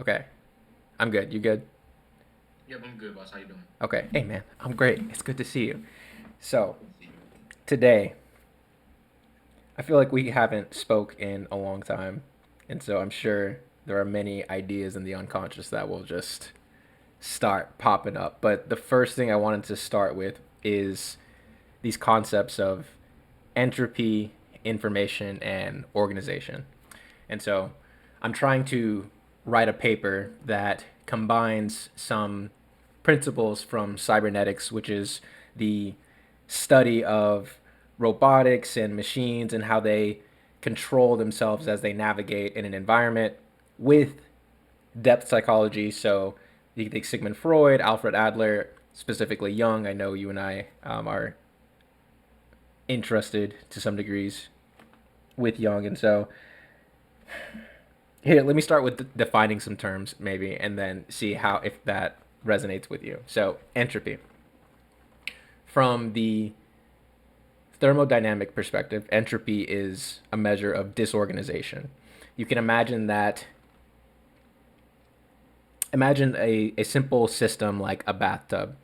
Okay. I'm good. You good? Yep, I'm good, boss. How you doing? Okay. Hey, man. I'm great. It's good to see you. So, Good to see you. today, I feel like we haven't spoke in a long time. And so I'm sure there are many ideas in the unconscious that will just start popping up. But the first thing I wanted to start with is these concepts of entropy, information, and organization. And so I'm trying to write a paper that combines some principles from cybernetics, which is the study of robotics and machines and how they control themselves as they navigate in an environment, with depth psychology. So you think Sigmund Freud, Alfred Adler, specifically Jung. I know you and I are interested to some degrees with Jung. And so here, let me start with defining some terms, maybe, and then see how if that resonates with you. So, entropy. From the thermodynamic perspective, entropy is a measure of disorganization. You can imagine that, imagine a simple system like a bathtub.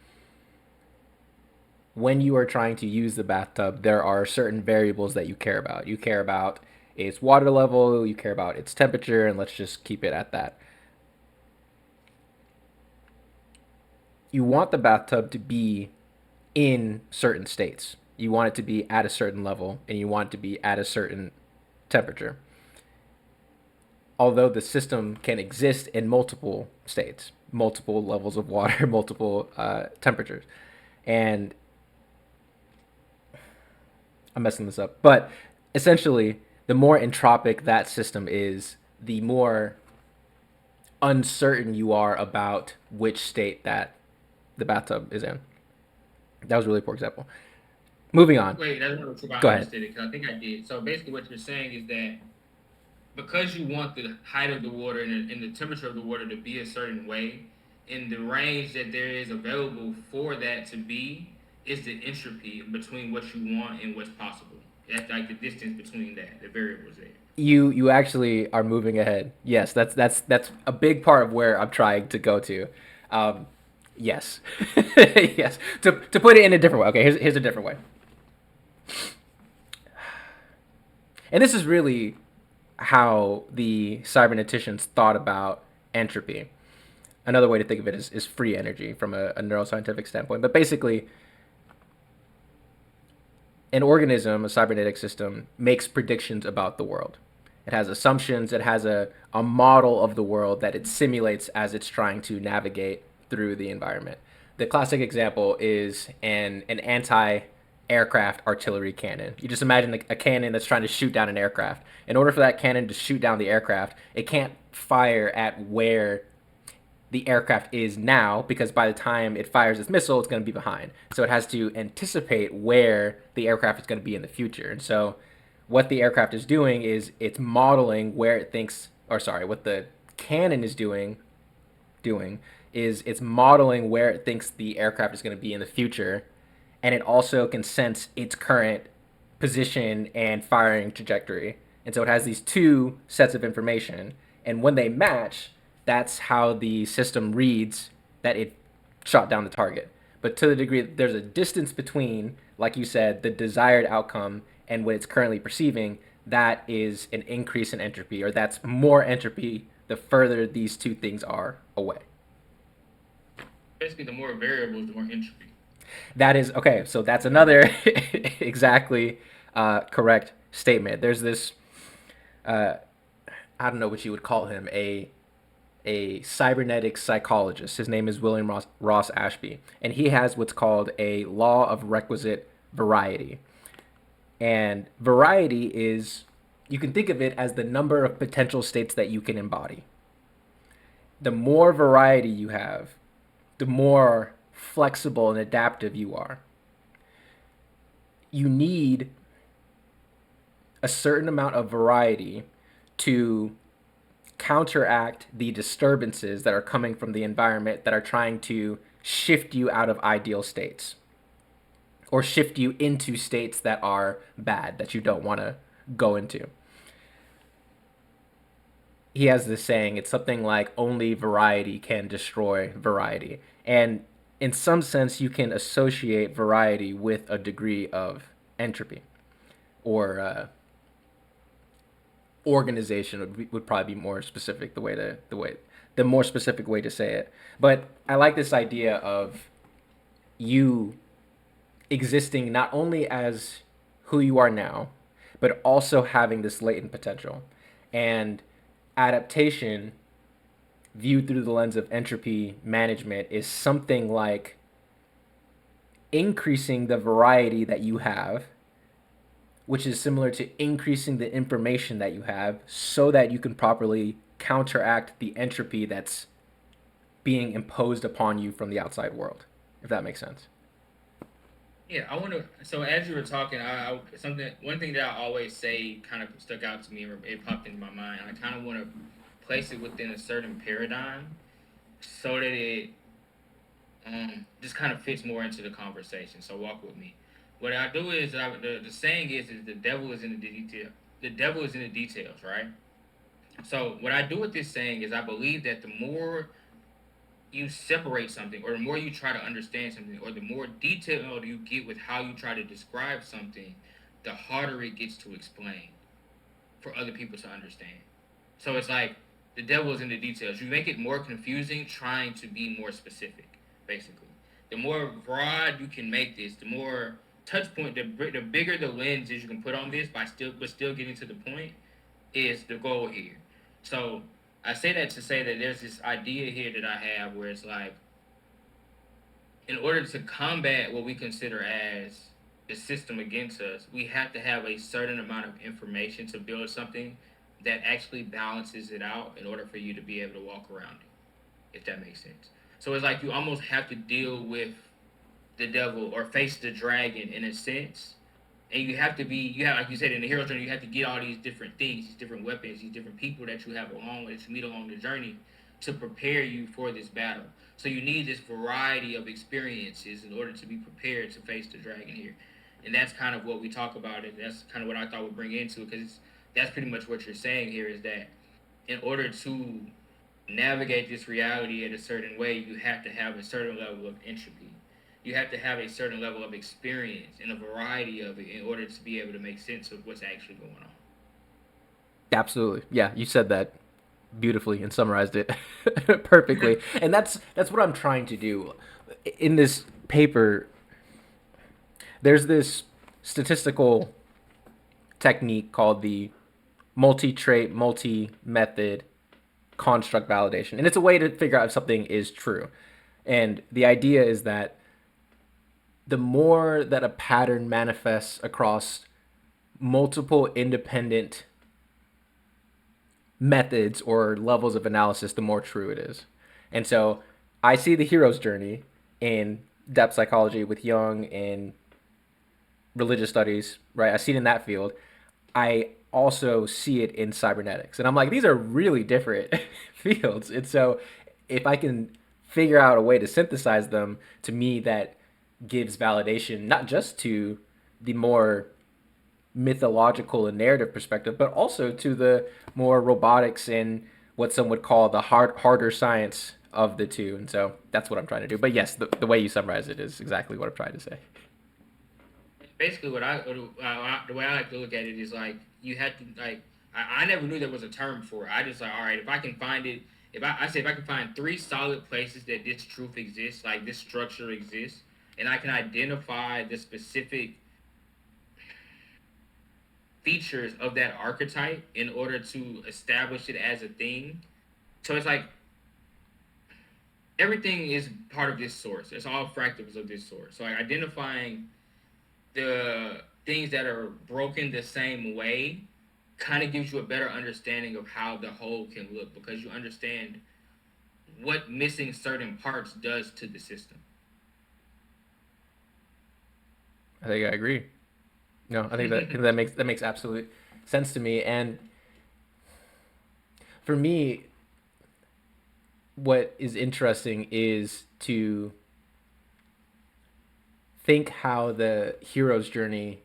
When you are trying to use the bathtub, there are certain variables that you care about. You care about its water level, you care about its temperature, and let's just keep it at that. You want the bathtub to be in certain states. You want it to be at a certain level and you want it to be at a certain temperature. Although the system can exist in multiple states, multiple levels of water, multiple temperatures. And I'm messing this up. But essentially, the more entropic that system is, the more uncertain you are about which state that the bathtub is in. That was a really poor example. Moving on. Wait, that's not if I Go ahead. understood it because I think I did. So basically, what you're saying is that because you want the height of the water and the temperature of the water to be a certain way, in the range that there is available for that to be, is the entropy between what you want and what's possible. That's like the distance between that, the variables there. You actually are moving ahead. Yes, that's a big part of where I'm trying to go to. Um, yes, yes. To put it in a different way. Okay, here's a different way. And this is really how the cyberneticians thought about entropy. Another way to think of it is free energy from a neuroscientific standpoint. But basically, an organism, a cybernetic system, makes predictions about the world. It has assumptions, it has a model of the world that it simulates as it's trying to navigate through the environment. The classic example is an anti aircraft artillery cannon. You just imagine a cannon that's trying to shoot down an aircraft. In order for that cannon to shoot down the aircraft, it can't fire at where the aircraft is now, because by the time it fires its missile, it's going to be behind. So it has to anticipate where the aircraft is going to be in the future. And so what the aircraft is doing is it's modeling where it thinks, or sorry, what the cannon is doing is it's modeling where it thinks the aircraft is going to be in the future, and it also can sense its current position and firing trajectory. And so it has these two sets of information, and when they match, that's how the system reads that it shot down the target. But to the degree that there's a distance between, like you said, the desired outcome and what it's currently perceiving, that is an increase in entropy, or that's more entropy the further these two things are away. Basically, the more variables, the more entropy. That is okay. So that's another exactly correct statement. There's this I don't know what you would call him, a cybernetic psychologist. His name is William Ross Ashby, and he has what's called a law of requisite variety. And variety is, you can think of it as the number of potential states that you can embody. The more variety you have, the more flexible and adaptive you are. You need a certain amount of variety to counteract the disturbances that are coming from the environment that are trying to shift you out of ideal states or shift you into states that are bad that you don't want to go into. he has this saying. It's something like only variety can destroy variety, and in some sense, you can associate variety with a degree of entropy or organization would probably be more specific the more specific way to say it. But I like this idea of you existing not only as who you are now, but also having this latent potential. And adaptation, viewed through the lens of entropy management, is something like increasing the variety that you have, which is similar to increasing the information that you have so that you can properly counteract the entropy that's being imposed upon you from the outside world, if that makes sense. Yeah, I want to. So as you were talking, something one thing that I always say kind of stuck out to me, or it popped into my mind. I kind of want to place it within a certain paradigm so that it just kind of fits more into the conversation. So walk with me. What I do is the saying is the devil is in the detail. The devil is in the details, right? So what I do with this saying is I believe that the more you separate something, or the more you try to understand something, or the more detailed you get with how you try to describe something, the harder it gets to explain for other people to understand. So it's like the devil is in the details. You make it more confusing trying to be more specific, basically. The more broad you can make this, the more touch point, the bigger the lens is you can put on this by still getting to the point is the goal here. So I say that to say that there's this idea here that I have where it's like, in order to combat what we consider as the system against us, we have to have a certain amount of information to build something that actually balances it out in order for you to be able to walk around it, if that makes sense. So it's like you almost have to deal with the devil or face the dragon in a sense. And you have, like you said, in the hero's journey, you have to get all these different things, these different weapons, these different people that you have along that you meet along the journey to prepare you for this battle. So you need this variety of experiences in order to be prepared to face the dragon here. And that's kind of what we talk about. And that's kind of what I thought we'd bring into it, because that's pretty much what you're saying here is that in order to navigate this reality in a certain way, you have to have a certain level of entropy. You have to have a certain level of experience and a variety of it in order to be able to make sense of what's actually going on. Absolutely. Yeah, you said that beautifully and summarized it perfectly. And that's what I'm trying to do. In this paper, there's this statistical technique called the multi-trait, multi-method construct validation. And it's a way to figure out if something is true. And the idea is that the more that a pattern manifests across multiple independent methods or levels of analysis, the more true it is. And so I see the hero's journey in depth psychology with Jung and religious studies, right? I see it in that field. I also see it in cybernetics. And I'm like, these are really different fields. And so if I can figure out a way to synthesize them, to me, that gives validation not just to the more mythological and narrative perspective, but also to the more robotics and what some would call the harder science of the two. And so that's what I'm trying to do. But yes, the way you summarize it is exactly what I'm trying to say. Basically, the way I like to look at it is like you had to like I never knew there was a term for it. I just like, all right, if I can find it, I say if I can find three solid places that this truth exists, like this structure exists, and I can identify the specific features of that archetype in order to establish it as a thing. So it's like everything is part of this source. It's all fractals of this source. So like identifying the things that are broken the same way kind of gives you a better understanding of how the whole can look, because you understand what missing certain parts does to the system. I think I agree. No, I think that makes absolute sense to me. And for me, what is interesting is to think how the hero's journey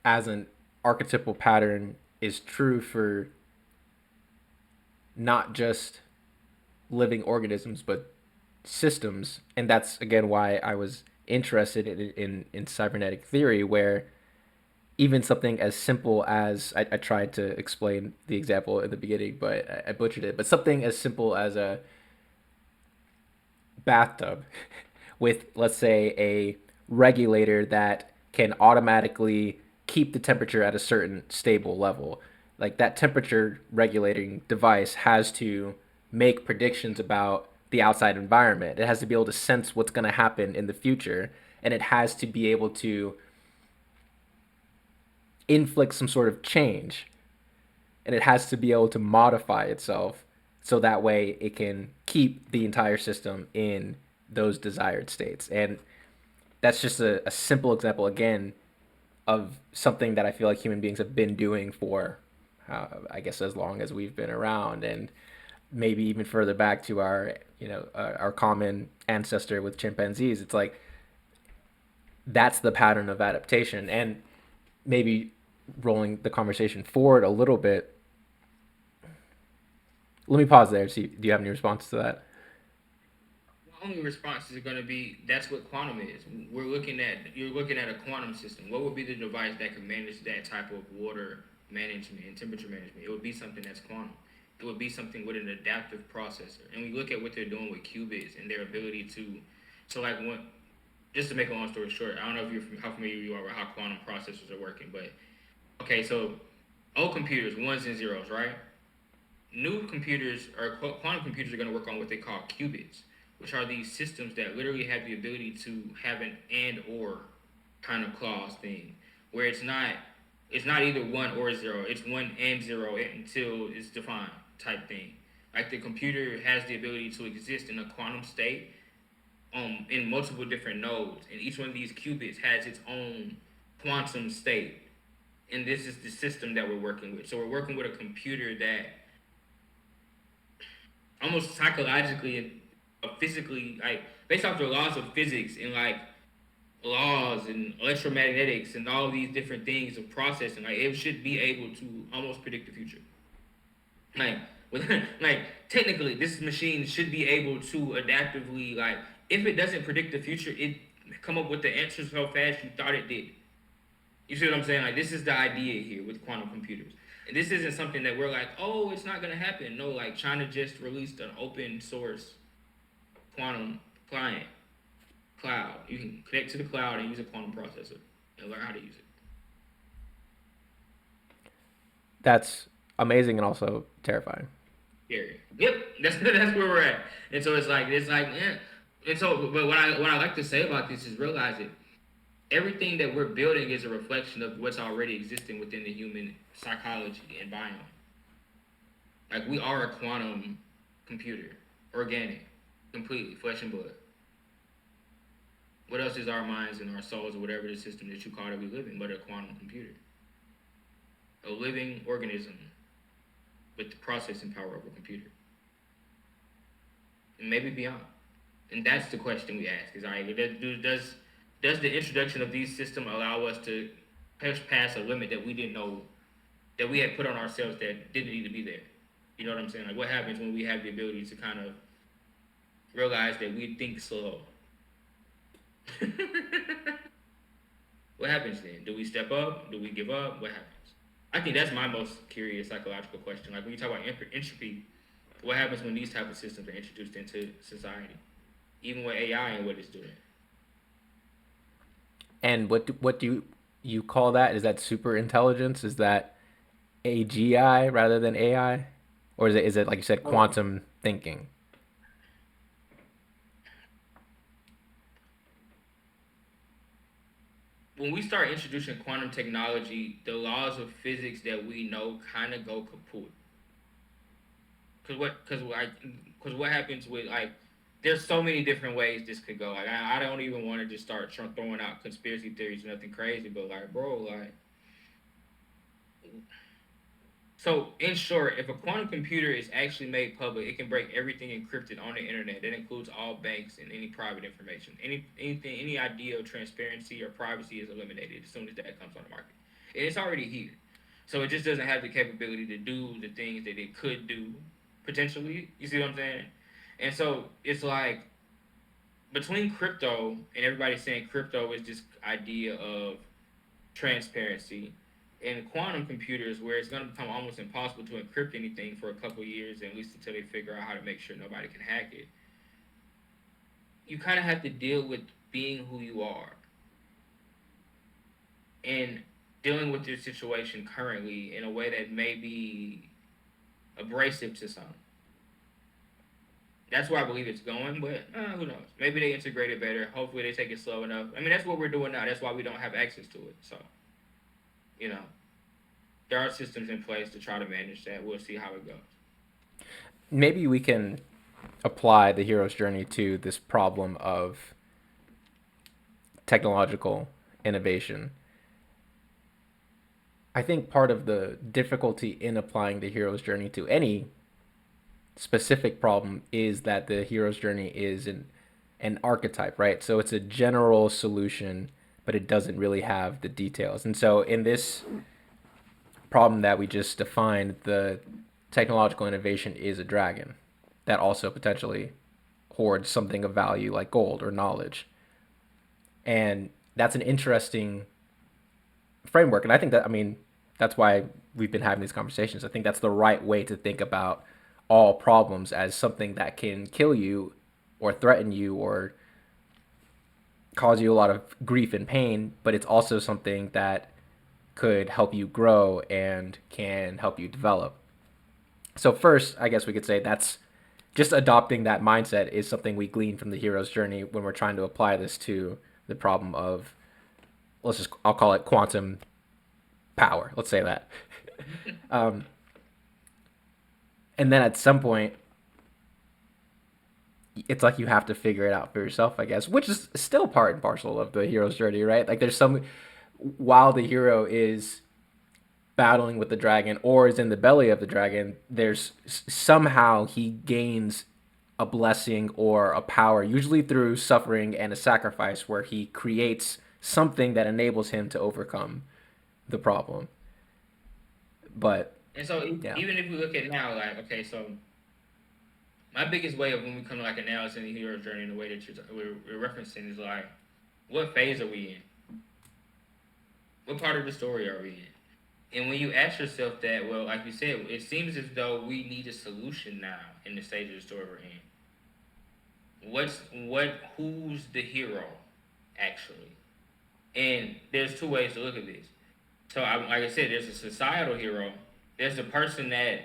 as an archetypal pattern is true for not just living organisms, but systems. And that's again why I was interested in cybernetic theory, where even something as simple as I tried to explain the example in the beginning, but I butchered it. But something as simple as a bathtub with, let's say, a regulator that can automatically keep the temperature at a certain stable level. Like that temperature regulating device has to make predictions about the outside environment. It has to be able to sense what's going to happen in the future, and it has to be able to inflict some sort of change, and it has to be able to modify itself so that way it can keep the entire system in those desired states. And that's just a simple example again of something that I feel like human beings have been doing for, I guess, as long as we've been around, and maybe even further back to our, our common ancestor with chimpanzees. It's like that's the pattern of adaptation, and maybe rolling the conversation forward a little bit. Let me pause there. See, do you have any response to that? My only response is going to be that's what quantum is. You're looking at a quantum system. What would be the device that could manage that type of water management and temperature management? It would be something that's quantum. It would be something with an adaptive processor. And we look at what they're doing with qubits and their ability to like one. Just to make a long story short, I don't know if how familiar you are with how quantum processors are working, but okay, so old computers, ones and zeros, right? New computers or quantum computers are going to work on what they call qubits, which are these systems that literally have the ability to have an and or kind of clause thing, where it's not either one or zero, it's one and zero until it's defined type thing. Like the computer has the ability to exist in a quantum state in multiple different nodes, and each one of these qubits has its own quantum state. And this is the system that we're working with. So we're working with a computer that almost psychologically and physically, like based off the laws of physics and like laws and electromagnetics and all these different things of processing, like it should be able to almost predict the future. Like with like technically, this machine should be able to adaptively like if it doesn't predict the future, it come up with the answers so fast you thought it did. You see what I'm saying? Like this is the idea here with quantum computers. And this isn't something that we're like, oh, it's not gonna happen. No, like China just released an open source quantum client cloud. You can connect to the cloud and use a quantum processor and learn how to use it. That's amazing and also terrifying. Period. Yep, that's where we're at. And so it's like, and so, but what I like to say about this is realize it. Everything that we're building is a reflection of what's already existing within the human psychology and biome. Like we are a quantum computer, organic, completely flesh and blood. What else is our minds and our souls or whatever the system that you call that we live in but a quantum computer? A living organism with the processing power of a computer. And maybe beyond. And that's the question we ask: is all right, does the introduction of these systems allow us to push past a limit that we didn't know that we had put on ourselves that didn't need to be there? You know what I'm saying? Like what happens when we have the ability to kind of realize that we think slow? What happens then? Do we step up? Do we give up? What happens? I think that's my most curious psychological question. Like when you talk about entropy, what happens when these type of systems are introduced into society? Even with AI and what it's doing. And what do you call that? Is that super intelligence? Is that AGI rather than AI, or is it like you said, So quantum thinking? when we start introducing quantum technology, the laws of physics that we know kind of go kaput. Cause what happens with like there's so many different ways this could go. Like I don't even want to just start throwing out conspiracy theories or nothing crazy, but like bro, like so in short, if a quantum computer is actually made public, it can break everything encrypted on the internet. That includes all banks and any private information. Any idea of transparency or privacy is eliminated as soon as that comes on the market. And it's already here. So it just doesn't have the capability to do the things that it could do potentially. You see what I'm saying? And so it's like between crypto and everybody saying crypto is this idea of transparency and quantum computers where it's going to become almost impossible to encrypt anything for a couple of years, at least until they figure out how to make sure nobody can hack it. You kind of have to deal with being who you are and dealing with your situation currently in a way that may be abrasive to some. That's where I believe it's going, but who knows? Maybe they integrate it better. Hopefully, they take it slow enough. I mean, that's what we're doing now. That's why we don't have access to it. So, you know, there are systems in place to try to manage that. We'll see how it goes. Maybe we can apply the hero's journey to this problem of technological innovation. I think part of the difficulty in applying the hero's journey to any specific problem is that the hero's journey is an archetype, right? So it's a general solution, but it doesn't really have the details. And so in this problem that we just defined, the technological innovation is a dragon that also potentially hoards something of value like gold or knowledge. And that's an interesting framework. And I think that, I mean, that's why we've been having these conversations. I think that's the right way to think about all problems as something that can kill you or threaten you or cause you a lot of grief and pain, but it's also something that could help you grow and can help you develop. So first, I guess we could say that's just adopting that mindset is something we glean from the hero's journey when we're trying to apply this to the problem of, let's just, I'll call it quantum power. Let's say that. Um, and then at some point, it's like you have to figure it out for yourself, I guess, which is still part and parcel of the hero's journey, right? Like there's some, while the hero is battling with the dragon or is in the belly of the dragon, there's somehow he gains a blessing or a power, usually through suffering and a sacrifice, where he creates something that enables him to overcome the problem. But And so, yeah, even if we look at now, like, okay, so my biggest way of when we come to like analyzing the hero's journey in the way that we're referencing is like, what phase are we in? What part of the story are we in? And when you ask yourself that, well, like you said, it seems as though we need a solution now in the stage of the story we're in. Who's the hero actually? And there's two ways to look at this. So, like I said, there's a societal hero. There's the person that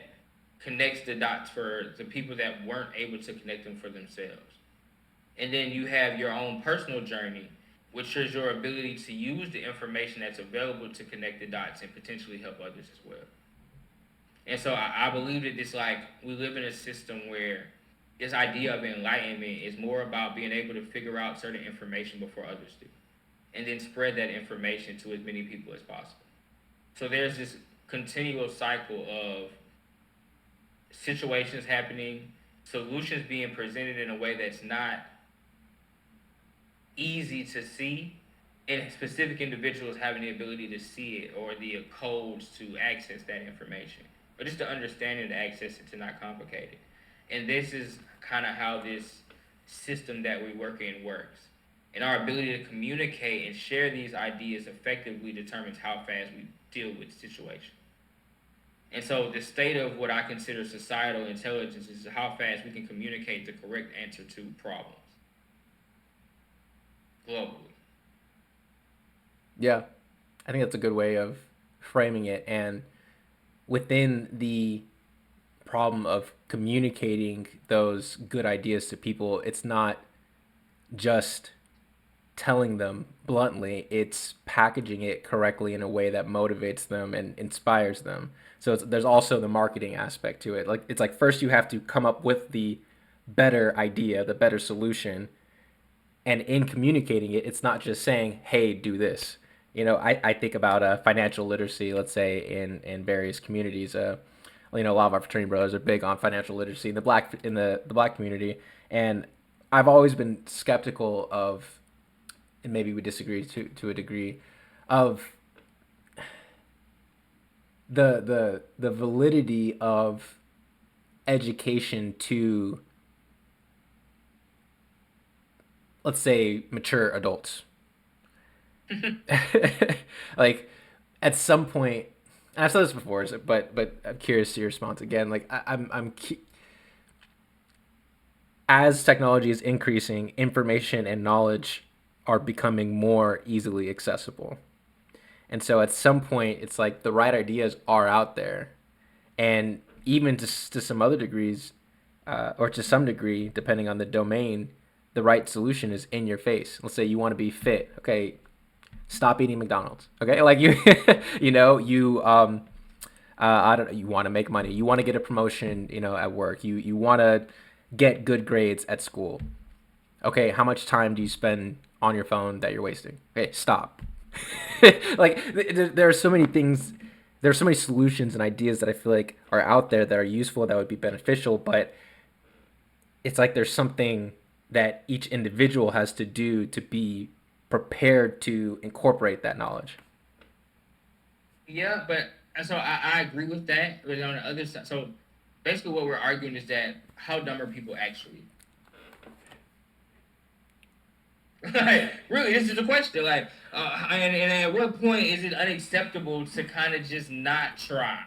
connects the dots for the people that weren't able to connect them for themselves. And then you have your own personal journey, which is your ability to use the information that's available to connect the dots and potentially help others as well. And so I believe that it's like we live in a system where this idea of enlightenment is more about being able to figure out certain information before others do, and then spread that information to as many people as possible. So there's this continual cycle of situations happening, solutions being presented in a way that's not easy to see, and specific individuals having the ability to see it or the codes to access that information, or just to understand it, to access it, to not complicate it. And this is kind of how this system that we work in works. And our ability to communicate and share these ideas effectively determines how fast we deal with situations. And so the state of what I consider societal intelligence is how fast we can communicate the correct answer to problems globally. yeah, I think that's a good way of framing it. And within the problem of communicating those good ideas to people, it's not just telling them bluntly, it's packaging it correctly in a way that motivates them and inspires them. So there's also the marketing aspect to it. Like it's like first you have to come up with the better idea, the better solution, and in communicating it, it's not just saying, "Hey, do this." I think about financial literacy, let's say in various communities. A lot of our fraternity brothers are big on financial literacy in the black community, and I've always been skeptical of, and maybe we disagree to a degree, of the validity of education to, let's say, mature adults. Like, at some point, and I've said this before, but I'm curious to your response again. Like, as technology is increasing, information and knowledge are becoming more easily accessible. And so at some point, it's like the right ideas are out there. And even to some other degrees, or to some degree, depending on the domain, the right solution is in your face. Let's say you want to be fit. Okay, stop eating McDonald's. Okay, like you, I don't know, you want to make money, you want to get a promotion, at work, you want to get good grades at school. Okay, how much time do you spend on your phone that you're wasting? Okay, stop. Like there are so many things, there are so many solutions and ideas that I feel like are out there that are useful, that would be beneficial, but it's like there's something that each individual has to do to be prepared to incorporate that knowledge. Yeah, but so I agree with that. But on the other side, so basically what we're arguing is that how dumb are people actually? Like, really, this is the question. Like, and at what point is it unacceptable to kind of just not try?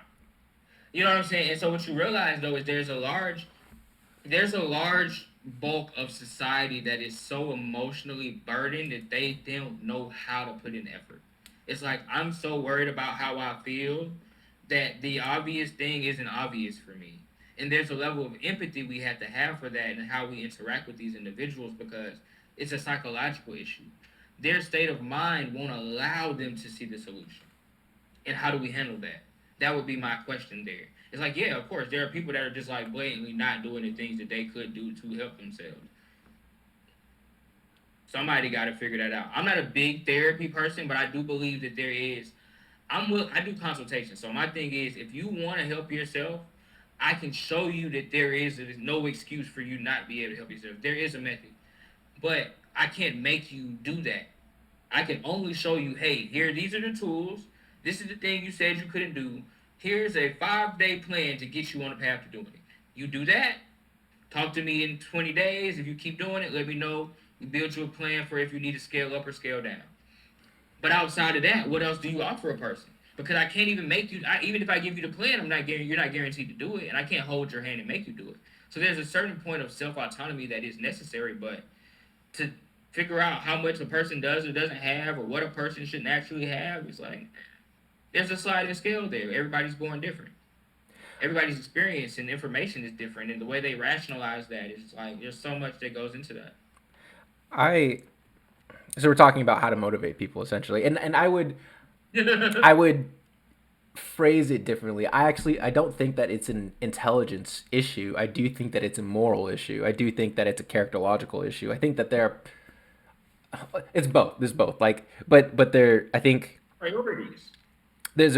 You know what I'm saying? And so what you realize though is there's a large bulk of society that is so emotionally burdened that they don't know how to put in effort. It's like I'm so worried about how I feel that the obvious thing isn't obvious for me. And there's a level of empathy we have to have for that and how we interact with these individuals because it's a psychological issue. Their state of mind won't allow them to see the solution. And how do we handle that? That would be my question there. It's like, yeah, of course, there are people that are just like blatantly not doing the things that they could do to help themselves. Somebody got to figure that out. I'm not a big therapy person, but I do believe that there is. I do consultation. So my thing is, if you want to help yourself, I can show you that there is no excuse for you not be able to help yourself. There is a method, but I can't make you do that. I can only show you, hey, here, these are the tools. This is the thing you said you couldn't do. Here's a 5-day plan to get you on the path to doing it. You do that, talk to me in 20 days. If you keep doing it, let me know. We build you a plan for if you need to scale up or scale down. But outside of that, what else do you offer a person? Because I can't even make you. Even if I give you the plan, you're not guaranteed to do it, and I can't hold your hand and make you do it. So there's a certain point of self autonomy that is necessary, but to figure out how much a person does or doesn't have, or what a person should naturally have, it's like there's a sliding scale there. Everybody's born different. Everybody's experience and information is different, and the way they rationalize that is like there's so much that goes into that. I So we're talking about how to motivate people essentially, and I would phrase it differently. I don't think that it's an intelligence issue. I do think that it's a moral issue. I do think that it's a characterological issue. I think that it's both. There's both. Like, but there. I think Priorities. there's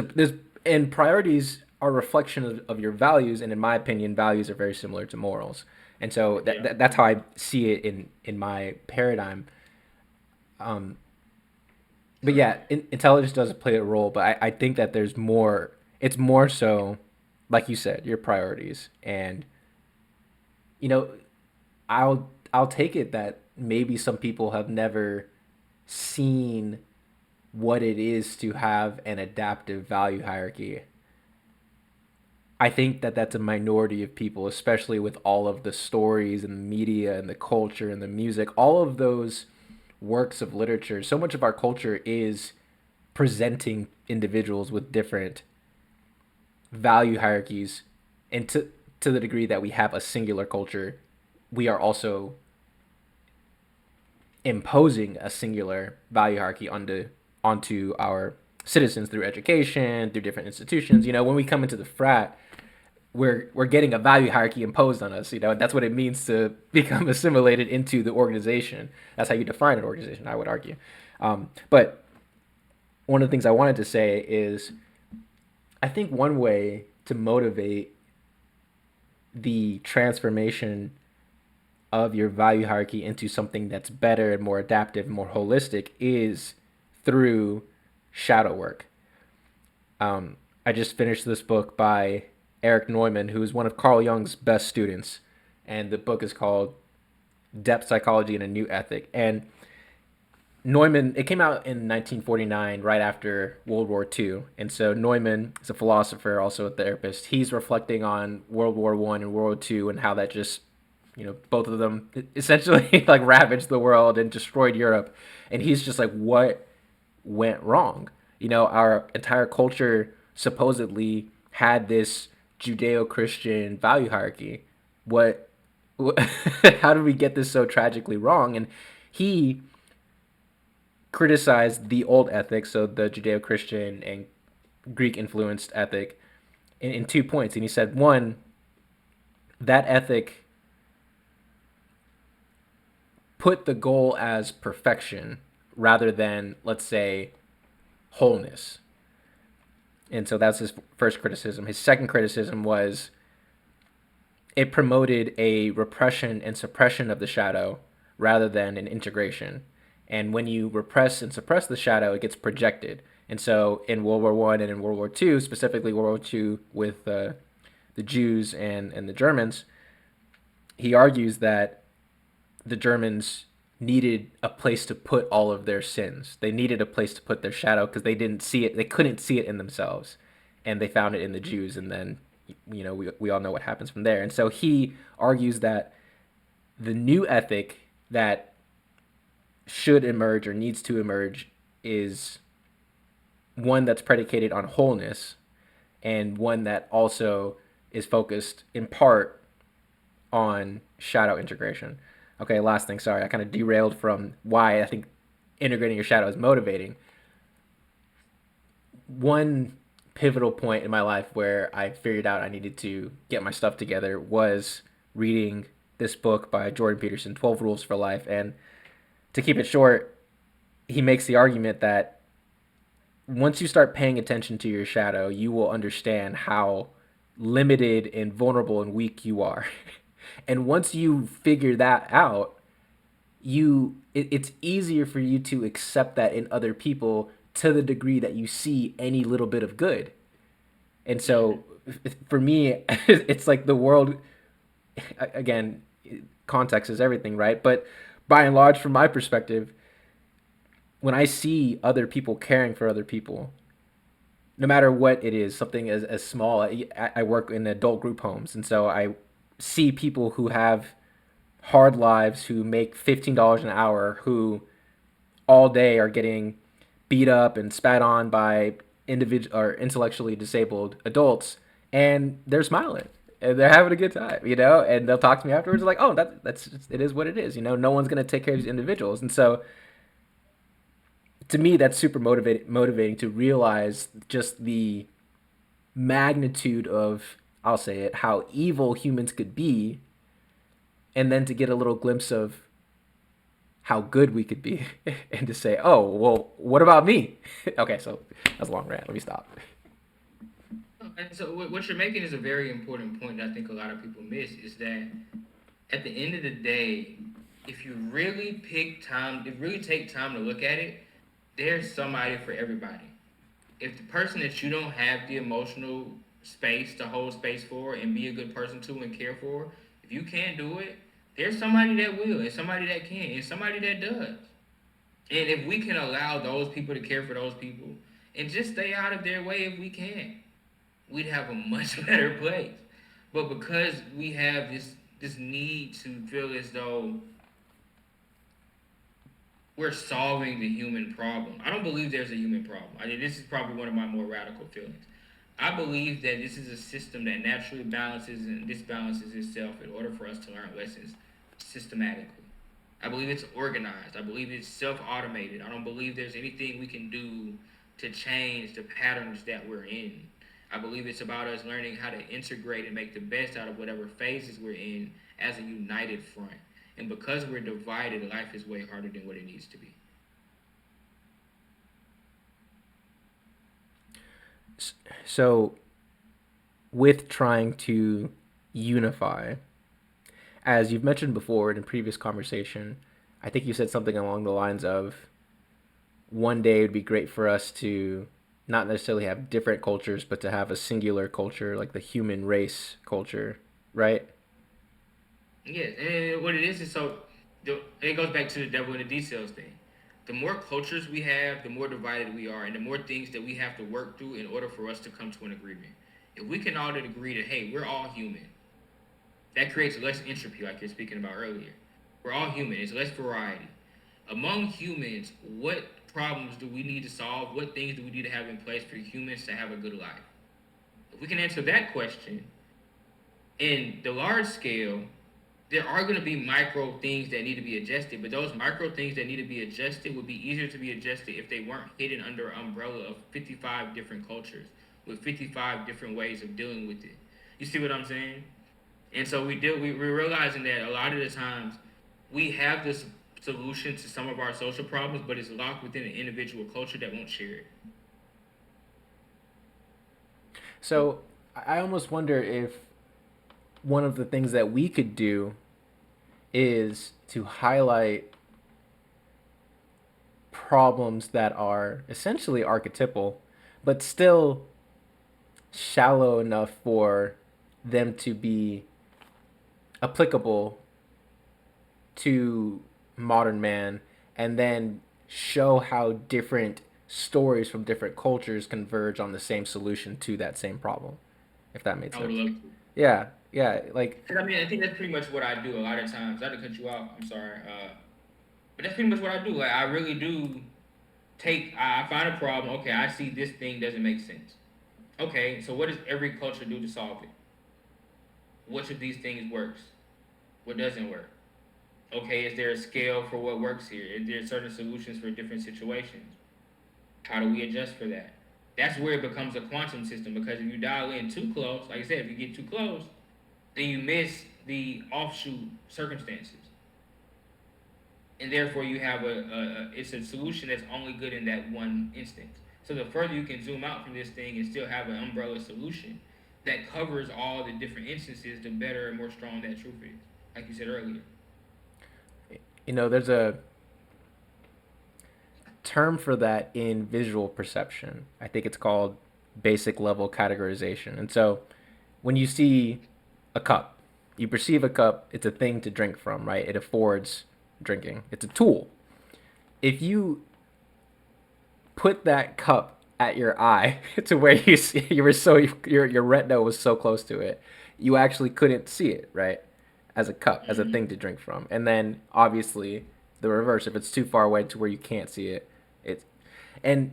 and priorities are a reflection of your values, and in my opinion, values are very similar to morals. And so Yeah. that's how I see it in my paradigm. Um, but True. yeah, intelligence does play a role, but I think that there's more. It's more so, like you said, your priorities, and you know, I'll take it that maybe some people have never seen what it is to have an adaptive value hierarchy. I think that that's a minority of people, especially with all of the stories and the media and the culture and the music, all of those works of literature. So much of our culture is presenting individuals with different value hierarchies, and to the degree that we have a singular culture, we are also imposing a singular value hierarchy onto our citizens through education, through different institutions. When we come into the frat, we're getting a value hierarchy imposed on us. That's what it means to become assimilated into the organization. That's how you define an organization, I would argue. But one of the things I wanted to say is, I think one way to motivate the transformation of your value hierarchy into something that's better and more adaptive, more holistic, is through shadow work. I just finished this book by Eric Neumann, who is one of Carl Jung's best students, and the book is called Depth Psychology and a New Ethic. And Neumann, it came out in 1949, right after World War II, and so Neumann is a philosopher, also a therapist. He's reflecting on World War One and World War II and how that just, both of them essentially like ravaged the world and destroyed Europe. And he's just like, what went wrong? Our entire culture supposedly had this Judeo-Christian value hierarchy. What, how did we get this so tragically wrong? And he criticized the old ethic, so the Judeo-Christian and Greek-influenced ethic, in 2 points. And he said, one, that ethic put the goal as perfection rather than, let's say, wholeness. And so that's his first criticism. His second criticism was it promoted a repression and suppression of the shadow rather than an integration. And when you repress and suppress the shadow, it gets projected. And so in World War One and in World War Two, specifically World War Two with the Jews and the Germans, he argues that the Germans needed a place to put all of their sins. They needed a place to put their shadow because they didn't see it. They couldn't see it in themselves, and they found it in the Jews. And then, we all know what happens from there. And so he argues that the new ethic that should emerge or needs to emerge is one that's predicated on wholeness and one that also is focused in part on shadow integration. Okay, last thing. Sorry, I kind of derailed from why I think integrating your shadow is motivating. One pivotal point in my life where I figured out I needed to get my stuff together was reading this book by Jordan Peterson, 12 Rules for Life. And to keep it short, he makes the argument that once you start paying attention to your shadow, you will understand how limited and vulnerable and weak you are. And once you figure that out, it's easier for you to accept that in other people to the degree that you see any little bit of good. And Mm-hmm. so for me, it's like the world, again, context is everything, right? But by and large, from my perspective, when I see other people caring for other people, no matter what it is, something as small. I work in adult group homes, and so I see people who have hard lives, who make $15 an hour, who all day are getting beat up and spat on by individual or intellectually disabled adults, and they're smiling and they're having a good time, and they'll talk to me afterwards like, oh, that's it is what it is, no one's going to take care of these individuals. And so to me that's super motivating to realize just the magnitude of, I'll say it, how evil humans could be, and then to get a little glimpse of how good we could be and to say, oh, well, what about me? Okay, so that's a long rant. Let me stop. And so what you're making is a very important point that I think a lot of people miss is that at the end of the day, if you really take time to look at it, there's somebody for everybody. If the person that you don't have the emotional space to hold space for and be a good person to and care for, if you can't do it, there's somebody that will, and somebody that can, and somebody that does. And if we can allow those people to care for those people and just stay out of their way if we can, we'd have a much better place. But because we have this need to feel as though we're solving the human problem. I don't believe there's a human problem. I mean, this is probably one of my more radical feelings. I believe that this is a system that naturally balances and disbalances itself in order for us to learn lessons systematically. I believe it's organized. I believe it's self automated. I don't believe there's anything we can do to change the patterns that we're in. I believe it's about us learning how to integrate and make the best out of whatever phases we're in as a united front. And because we're divided, life is way harder than what it needs to be. So, with trying to unify, as you've mentioned before in a previous conversation, I think you said something along the lines of one day it would be great for us to not necessarily have different cultures, but to have a singular culture, like the human race culture, right? Yes, and what it is so it goes back to the devil in the details thing. The more cultures we have, the more divided we are, and the more things that we have to work through in order for us to come to an agreement. If we can all agree that hey, we're all human, that creates less entropy, like you're speaking about earlier. We're all human. It's less variety. Among humans, what problems do we need to solve? What things do we need to have in place for humans to have a good life? If we can answer that question, in the large scale, there are going to be micro things that need to be adjusted, but those micro things that need to be adjusted would be easier to be adjusted if they weren't hidden under an umbrella of 55 different cultures with 55 different ways of dealing with it. You see what I'm saying? And so we're realizing that a lot of the times we have this solution to some of our social problems, but it's locked within an individual culture that won't share it. So I almost wonder if one of the things that we could do is to highlight problems that are essentially archetypal, but still shallow enough for them to be applicable to modern man, and then show how different stories from different cultures converge on the same solution to that same problem, if that made I would sense. love to. Yeah, yeah, like, Because I mean, I think that's pretty much what I do a lot of times. Not to cut you off, I'm sorry. But that's pretty much what I do. Like, I really do I find a problem. Okay, I see this thing doesn't make sense. Okay, so what does every culture do to solve it? Which of these things works? What doesn't work? Okay, is there a scale for what works here? Is there certain solutions for different situations? How do we adjust for that? That's where it becomes a quantum system because if you dial in too close, like I said, if you get too close, then you miss the offshoot circumstances. And therefore you have it's a solution that's only good in that one instance. So the further you can zoom out from this thing and still have an umbrella solution that covers all the different instances, the better and more strong that truth is. Like you said earlier. there's a term for that in visual perception. I think it's called basic level categorization. And so when you see a cup, you perceive a cup, it's a thing to drink from, right? It affords drinking, it's a tool. If you put that cup at your eye to where you were so your retina was so close to it, you actually couldn't see it, right? As a cup, as a thing Mm-hmm. to drink from. And then obviously the reverse, if it's too far away to where you can't see it, it's and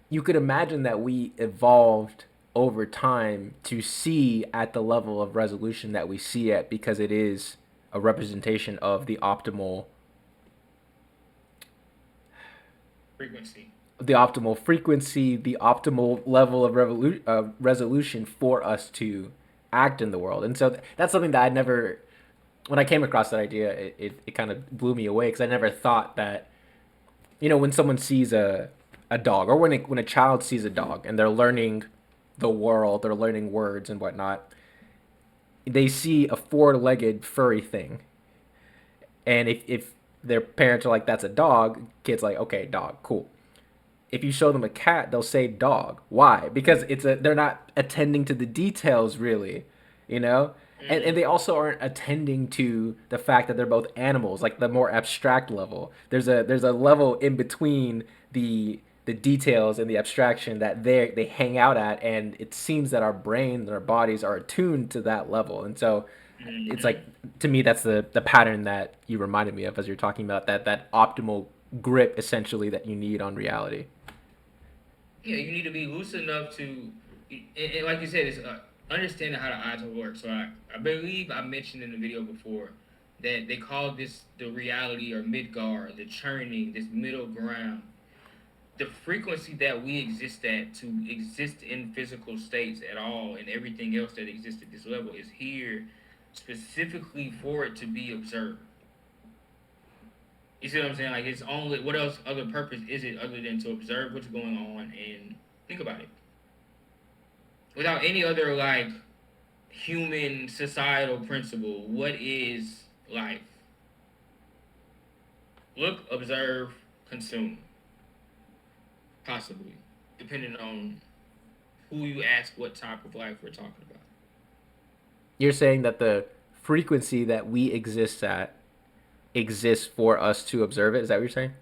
you could imagine that we evolved over time to see at the level of resolution that we see at because it is a representation of Frequency. the optimal frequency, the optimal level of resolution for us to act in the world. And so that's something that I never, when I came across that idea, it kind of blew me away because I never thought that, when someone sees a dog or when a child sees a dog and they're learning the world, they're learning words and whatnot, they see a four-legged furry thing. And if their parents are like, that's a dog, kids like, okay, dog, cool. If you show them a cat, they'll say dog. Why? Because they're not attending to the details really, you know? And they Mm-hmm. also aren't attending to the fact that they're both animals, like the more abstract level. There's a level in between the details and the abstraction that they hang out at, and it seems that our brains and our bodies are attuned to that level. And so it's like, Mm-hmm. to me, that's the pattern that you reminded me of as you're talking about that optimal grip essentially that you need on reality. Yeah, you need to be loose enough to, and like you said, it's understanding how the eyes will work. So I believe I mentioned in the video before that they call this the reality or Midgar, the churning, this middle ground. The frequency that we exist at to exist in physical states at all and everything else that exists at this level is here specifically for it to be observed. You see what I'm saying? Like it's only what else other purpose is it other than to observe what's going on and think about it without any other like human societal principle. What is life? Look, observe, consume, possibly. depending on who you ask what type of life we're talking about. You're saying that the frequency that we exist at exists for us to observe it. Is that what you're saying?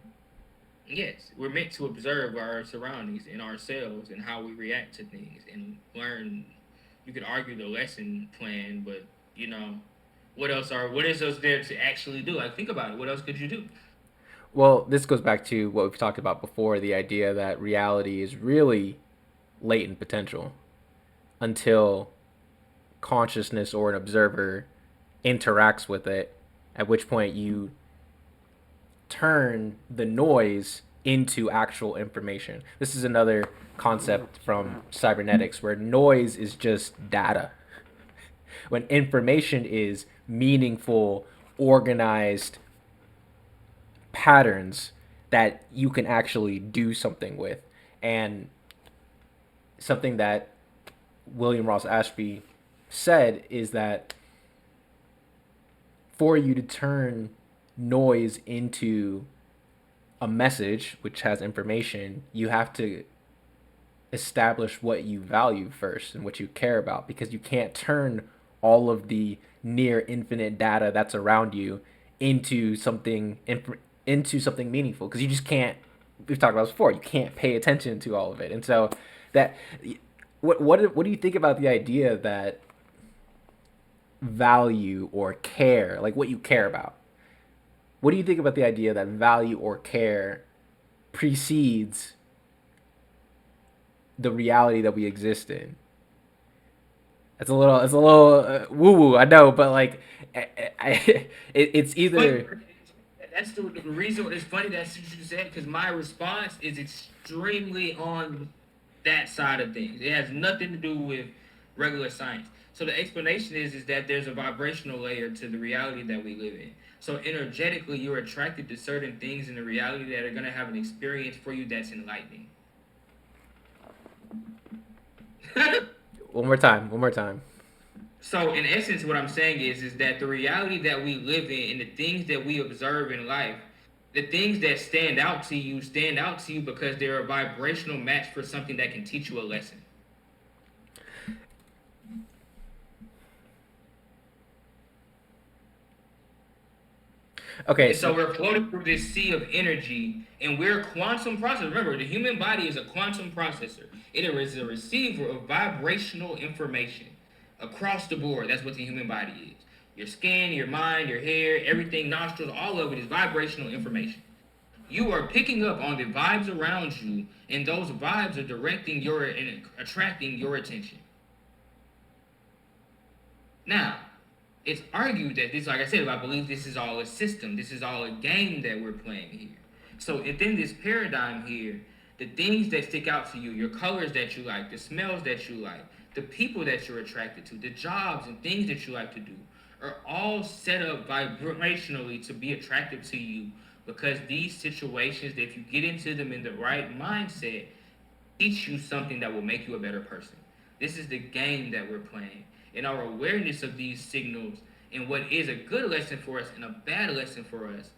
Yes, we're meant to observe our surroundings and ourselves and how we react to things and learn. You could argue the lesson plan, but you know, what is us there to actually do? Like think about it. What else could you do? Well, this goes back to what we've talked about before, the idea that reality is really latent potential until consciousness or an observer interacts with it, at which point you turn the noise into actual information. This is another concept from cybernetics where noise is just data, when information is meaningful, organized patterns that you can actually do something with. And something that William Ross Ashby said is that for you to turn noise into a message which has information, you have to establish what you value first and what you care about, because you can't turn all of the near infinite data that's around you into something meaningful, because you just can't. We've talked about this before. You can't pay attention to all of it, and so that what do you think about the idea that value or care, like what you care about? What do you think about the idea that value or care precedes the reality that we exist in? It's a little woo woo, I know, but like, it's But either that's the reason. It's funny that's what you said because my response is extremely on that side of things. It has nothing to do with regular science. So the explanation is that there's a vibrational layer to the reality that we live in. So energetically, you're attracted to certain things in the reality that are gonna have an experience for you that's enlightening. one more time. So in essence, what I'm saying is that the reality that we live in and the things that we observe in life, the things that stand out to you because they're a vibrational match for something that can teach you a lesson. Okay, And so so we're floating through this sea of energy, and we're quantum processors. Remember, the human body is a quantum processor. It is a receiver of vibrational information across the board. That's what the human body is. Your skin, your mind, your hair, everything, nostrils, all of it is vibrational information. You are picking up on the vibes around you, and those vibes are directing your and attracting your attention. Now, it's argued that this, like I said, I believe this is all a system. This is all a game that we're playing here. So within this paradigm here, the things that stick out to you, your colors that you like, the smells that you like, the people that you're attracted to, the jobs and things that you like to do, are all set up vibrationally to be attractive to you because these situations, if you get into them in the right mindset, teach you something that will make you a better person. This is the game that we're playing. And our awareness of these signals and what is a good lesson for us and a bad lesson for us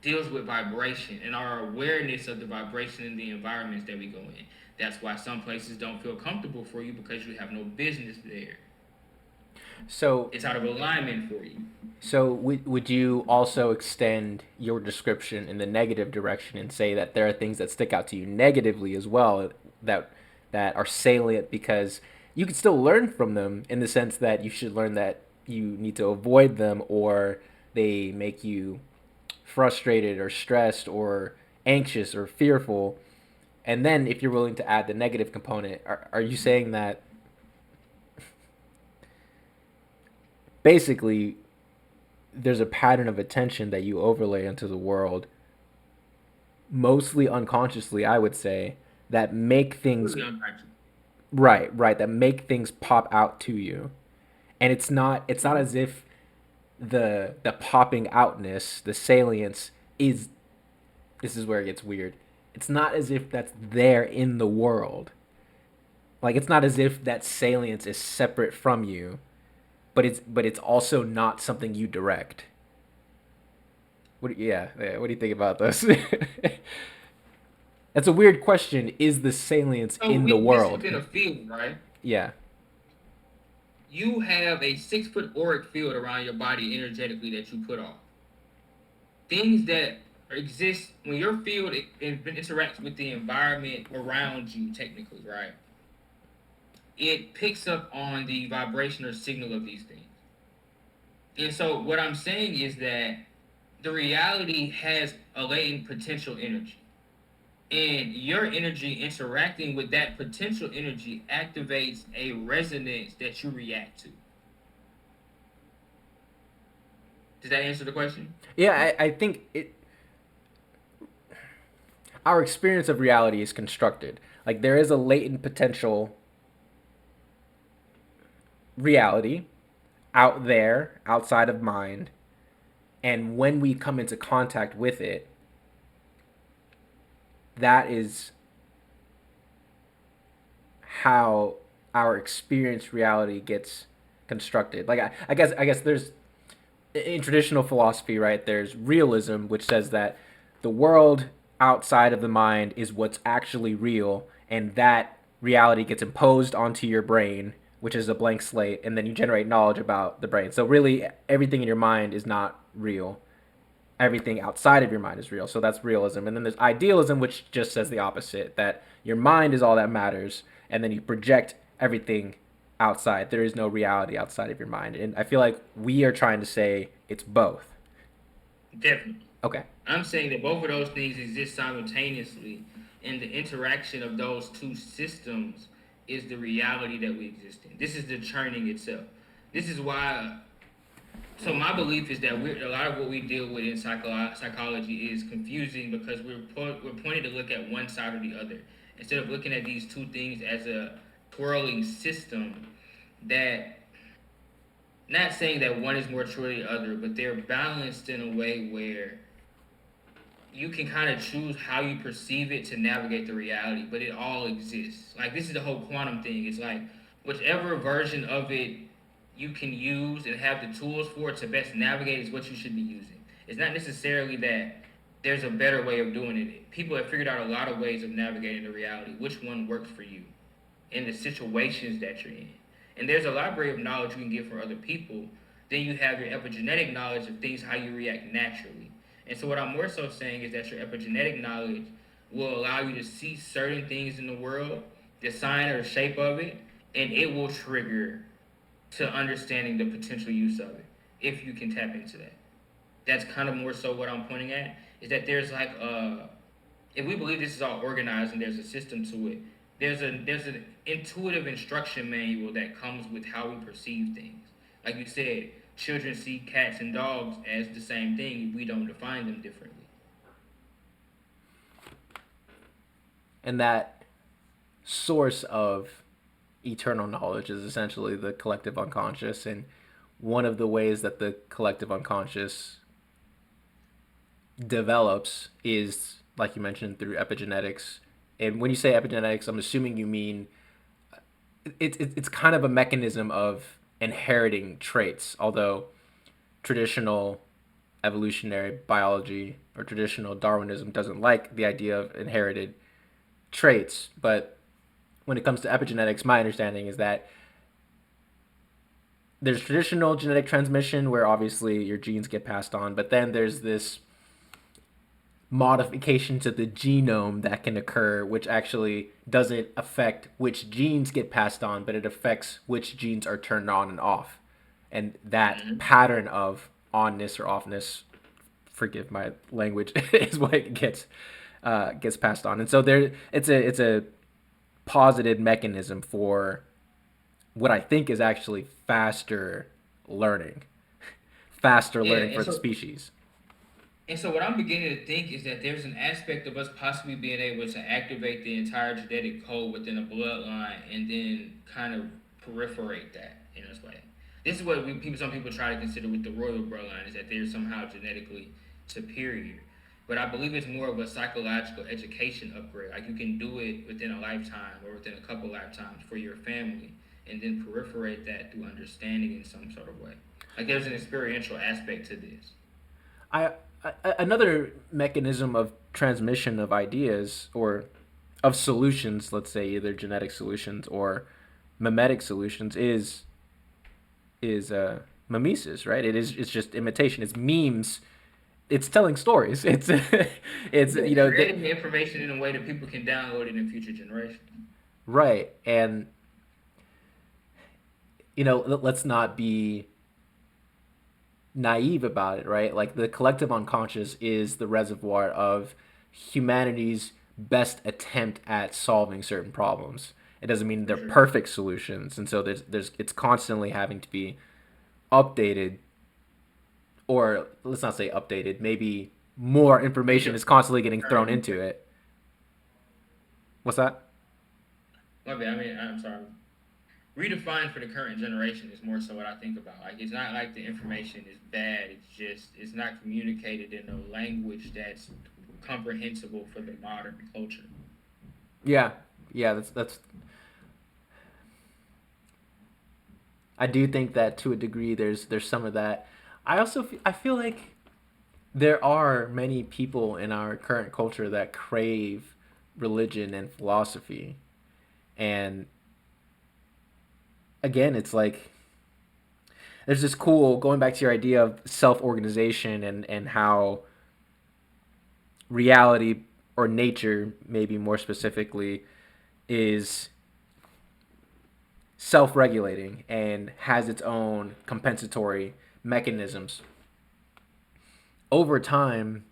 deals with vibration and our awareness of the vibration in the environments that we go in. That's why some places don't feel comfortable for you because you have no business there. so It's out of alignment for you. would you also extend your description in the negative direction and say that there are things that stick out to you negatively as well, that are salient, because you can still learn from them, in the sense that you should learn that you need to avoid them, or they make you frustrated or stressed or anxious or fearful? And then if you're willing to add the negative component, are you saying that basically there's a pattern of attention that you overlay into the world, mostly unconsciously, I would say, that make things Completely unconscious. right, that make things pop out to you. And it's not as if the popping outness, the salience is, this is where it gets weird. It's not as if that's there in the world. Like, it's not as if that salience is separate from you, but it's also not something you direct. Yeah, what do you think about this? That's a weird question. Is the salience So in we the exist world? within a field, right? Yeah. You have a 6 foot auric field around your body energetically that you put off. Things that exist when your field interacts with the environment around you, technically, right? It picks up on the vibration or signal of these things. And so, what I'm saying is that the reality has a latent potential energy. And your energy interacting with that potential energy activates a resonance that you react to. Does that answer the question? Yeah, I think our experience of reality is constructed. Like there is a latent potential reality out there, outside of mind, and when we come into contact with it, that is how our experience reality gets constructed. Like I guess there's in traditional philosophy, right? There's realism, which says that the world outside of the mind is what's actually real, and that reality gets imposed onto your brain, which is a blank slate, and then you generate knowledge about the brain. So really, everything in your mind is not real. Everything outside of your mind is real. So that's realism. And then there's idealism, which just says the opposite, that your mind is all that matters, and then you project everything outside. There is no reality outside of your mind. And I feel like we are trying to say it's both. Definitely. Okay. I'm saying that both of those things exist simultaneously, and the interaction of those two systems is the reality that we exist in. This is the churning itself. This is why. So my belief is that a lot of what we deal with in psychology is confusing because we're pointed to look at one side or the other instead of looking at these two things as a twirling system that, not saying that one is more true than the other, but they're balanced in a way where you can kind of choose how you perceive it to navigate the reality, but it all exists. Like this is the whole quantum thing. It's like whichever version of it you can use and have the tools for it to best navigate is what you should be using. It's not necessarily that there's a better way of doing it. People have figured out a lot of ways of navigating the reality. Which one works for you in the situations that you're in? And there's a library of knowledge you can get from other people. Then you have your epigenetic knowledge of things, how you react naturally. And so, what I'm more so saying is that your epigenetic knowledge will allow you to see certain things in the world, the sign or the shape of it, and it will trigger to understanding the potential use of it if you can tap into that. That's kind of more so what I'm pointing at is that there's like if we believe this is all organized and there's a system to it, there's an intuitive instruction manual that comes with how we perceive things. Like you said, children see cats and dogs as the same thing if we don't define them differently. And that source of eternal knowledge is essentially the collective unconscious. And one of the ways that the collective unconscious develops is, like you mentioned, through epigenetics. And when you say epigenetics, I'm assuming you mean it's kind of a mechanism of inheriting traits, although traditional evolutionary biology or traditional Darwinism doesn't like the idea of inherited traits. But when it comes to epigenetics, my understanding is that there's traditional genetic transmission where obviously your genes get passed on, but then there's this modification to the genome that can occur, which actually doesn't affect which genes get passed on, but it affects which genes are turned on and off. And that Mm-hmm. pattern of onness or offness, forgive my language, is what gets passed on. And so there, it's a posited mechanism for what I think is actually learning, faster Yeah, learning and for the so species. what I'm beginning to think is that there's an aspect of us possibly being able to activate the entire genetic code within a bloodline and then kind of perforate that in this way. This is what some people try to consider with the royal bloodline is that they're somehow genetically superior. But I believe it's more of a psychological education upgrade. Like you can do it within a lifetime or within a couple lifetimes for your family and then perforate that through understanding in some sort of way. Like there's an experiential aspect to this. I, another mechanism of transmission of ideas or of solutions, let's say either genetic solutions or mimetic solutions, is mimesis, right? It's just imitation. It's memes. It's telling stories. It's it's Yeah, you know the, creating the information in a way that people can download it in future generations. right. And let's not be naive about it, right? Like the collective unconscious is the reservoir of humanity's best attempt at solving certain problems. It doesn't mean For they're sure. perfect solutions, and so there's it's constantly having to be updated, or let's not say updated. Maybe more information is Redefined constantly getting thrown current into it. What's that? My bad. I mean, I'm sorry. Redefined for the current generation is more so what I think about. Like, it's not like the information is bad. It's just it's not communicated in a language that's comprehensible for the modern culture. Yeah, yeah. That's. I do think that to a degree, there's some of that. I feel like there are many people in our current culture that crave religion and philosophy. And again, it's like there's this cool going back to your idea of self-organization and how reality or nature, maybe more specifically, is self-regulating and has its own compensatory mechanisms. Over time,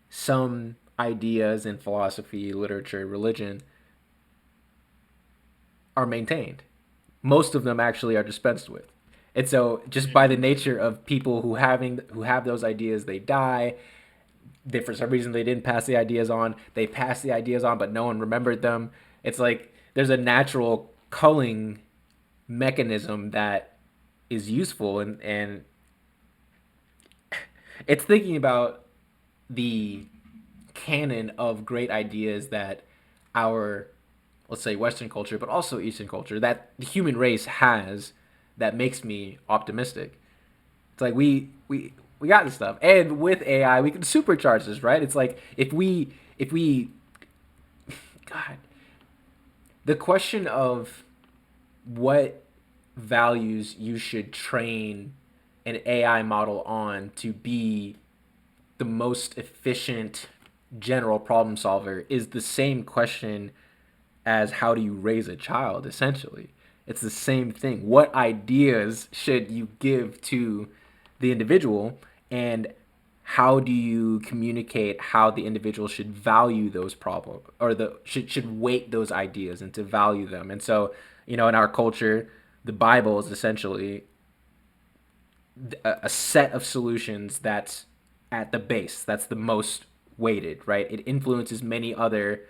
some ideas in philosophy, literature, religion are maintained. Most of them actually are dispensed with. And so just by the Mm-hmm. nature of people who have those ideas, they die. For some reason they didn't pass the ideas on. They passed the ideas on, but no one remembered them. It's like there's a natural culling mechanism that is useful, and it's thinking about the canon of great ideas that our, let's say, Western culture, but also Eastern culture, that the human race has, that makes me optimistic. It's like we got this stuff, and with AI, we can supercharge this, right? It's like if we God, the question of what values you should train an AI model on to be the most efficient general problem solver is the same question as how do you raise a child, essentially. It's the same thing. What ideas should you give to the individual, and how do you communicate how the individual should value those problems, or the should weight those ideas and to value them. And so, in our culture, the Bible is essentially a set of solutions that's at the base, that's the most weighted, right? It influences many other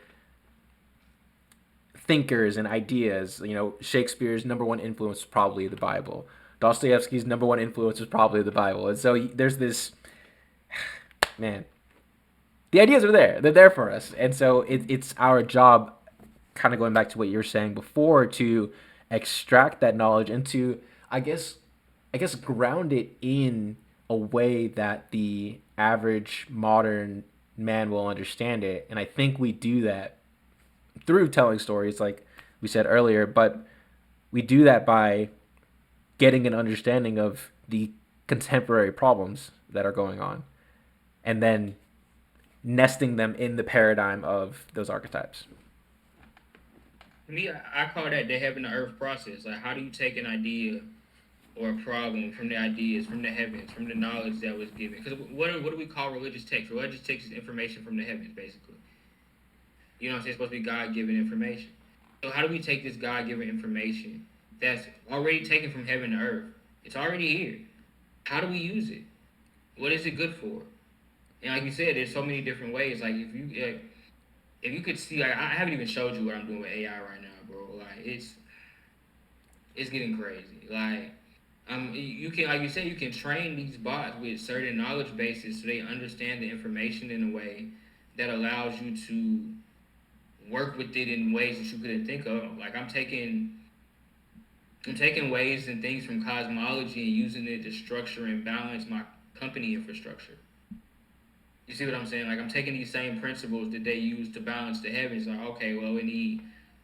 thinkers and ideas. Shakespeare's number one influence was probably the Bible. Dostoevsky's number one influence was probably the Bible. And so there's this, man, the ideas are there. They're there for us. And so it's our job, kind of going back to what you were saying before, to extract that knowledge and to, I guess, ground it in a way that the average modern man will understand it. And I think we do that through telling stories, like we said earlier, but we do that by getting an understanding of the contemporary problems that are going on, and then nesting them in the paradigm of those archetypes. To me, I call that the heaven to earth process. Like, how do you take an idea or a problem from the ideas, from the heavens, from the knowledge that was given? Because what do we call religious text? Religious text is information from the heavens, basically. You know what I'm saying? It's supposed to be God given information. So, how do we take this God given information that's already taken from heaven to earth? It's already here. How do we use it? What is it good for? And like you said, there's so many different ways. Like, if you could see, like, I haven't even showed you what I'm doing with AI right now, bro. Like, it's getting crazy. Like, you can, like you said, you can train these bots with certain knowledge bases so they understand the information in a way that allows you to work with it in ways that you couldn't think of. Like, I'm taking ways and things from cosmology and using it to structure and balance my company infrastructure. You see what I'm saying? Like I'm taking these same principles that they use to balance the heavens. Like, okay, well, we need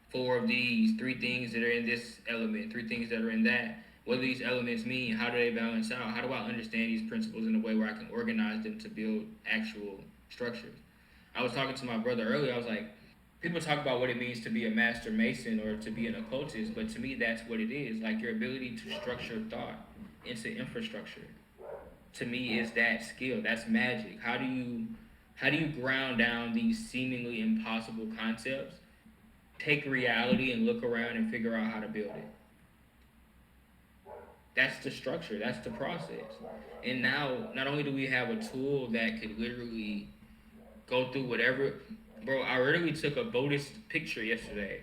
four of these, three things that are in this element, three things that are in that. What do these elements mean? How do they balance out? How do I understand these principles in a way where I can organize them to build actual structures? I was talking to my brother earlier. I was like, people talk about what it means to be a master mason or to be an occultist, but to me, that's what it is. Like your ability to structure thought into infrastructure to me is that skill. That's magic. How do you ground down these seemingly impossible concepts, take reality and look around and figure out how to build it? That's the structure. That's the process. And now, not only do we have a tool that could literally go through whatever, bro. I literally took a Buddhist picture yesterday,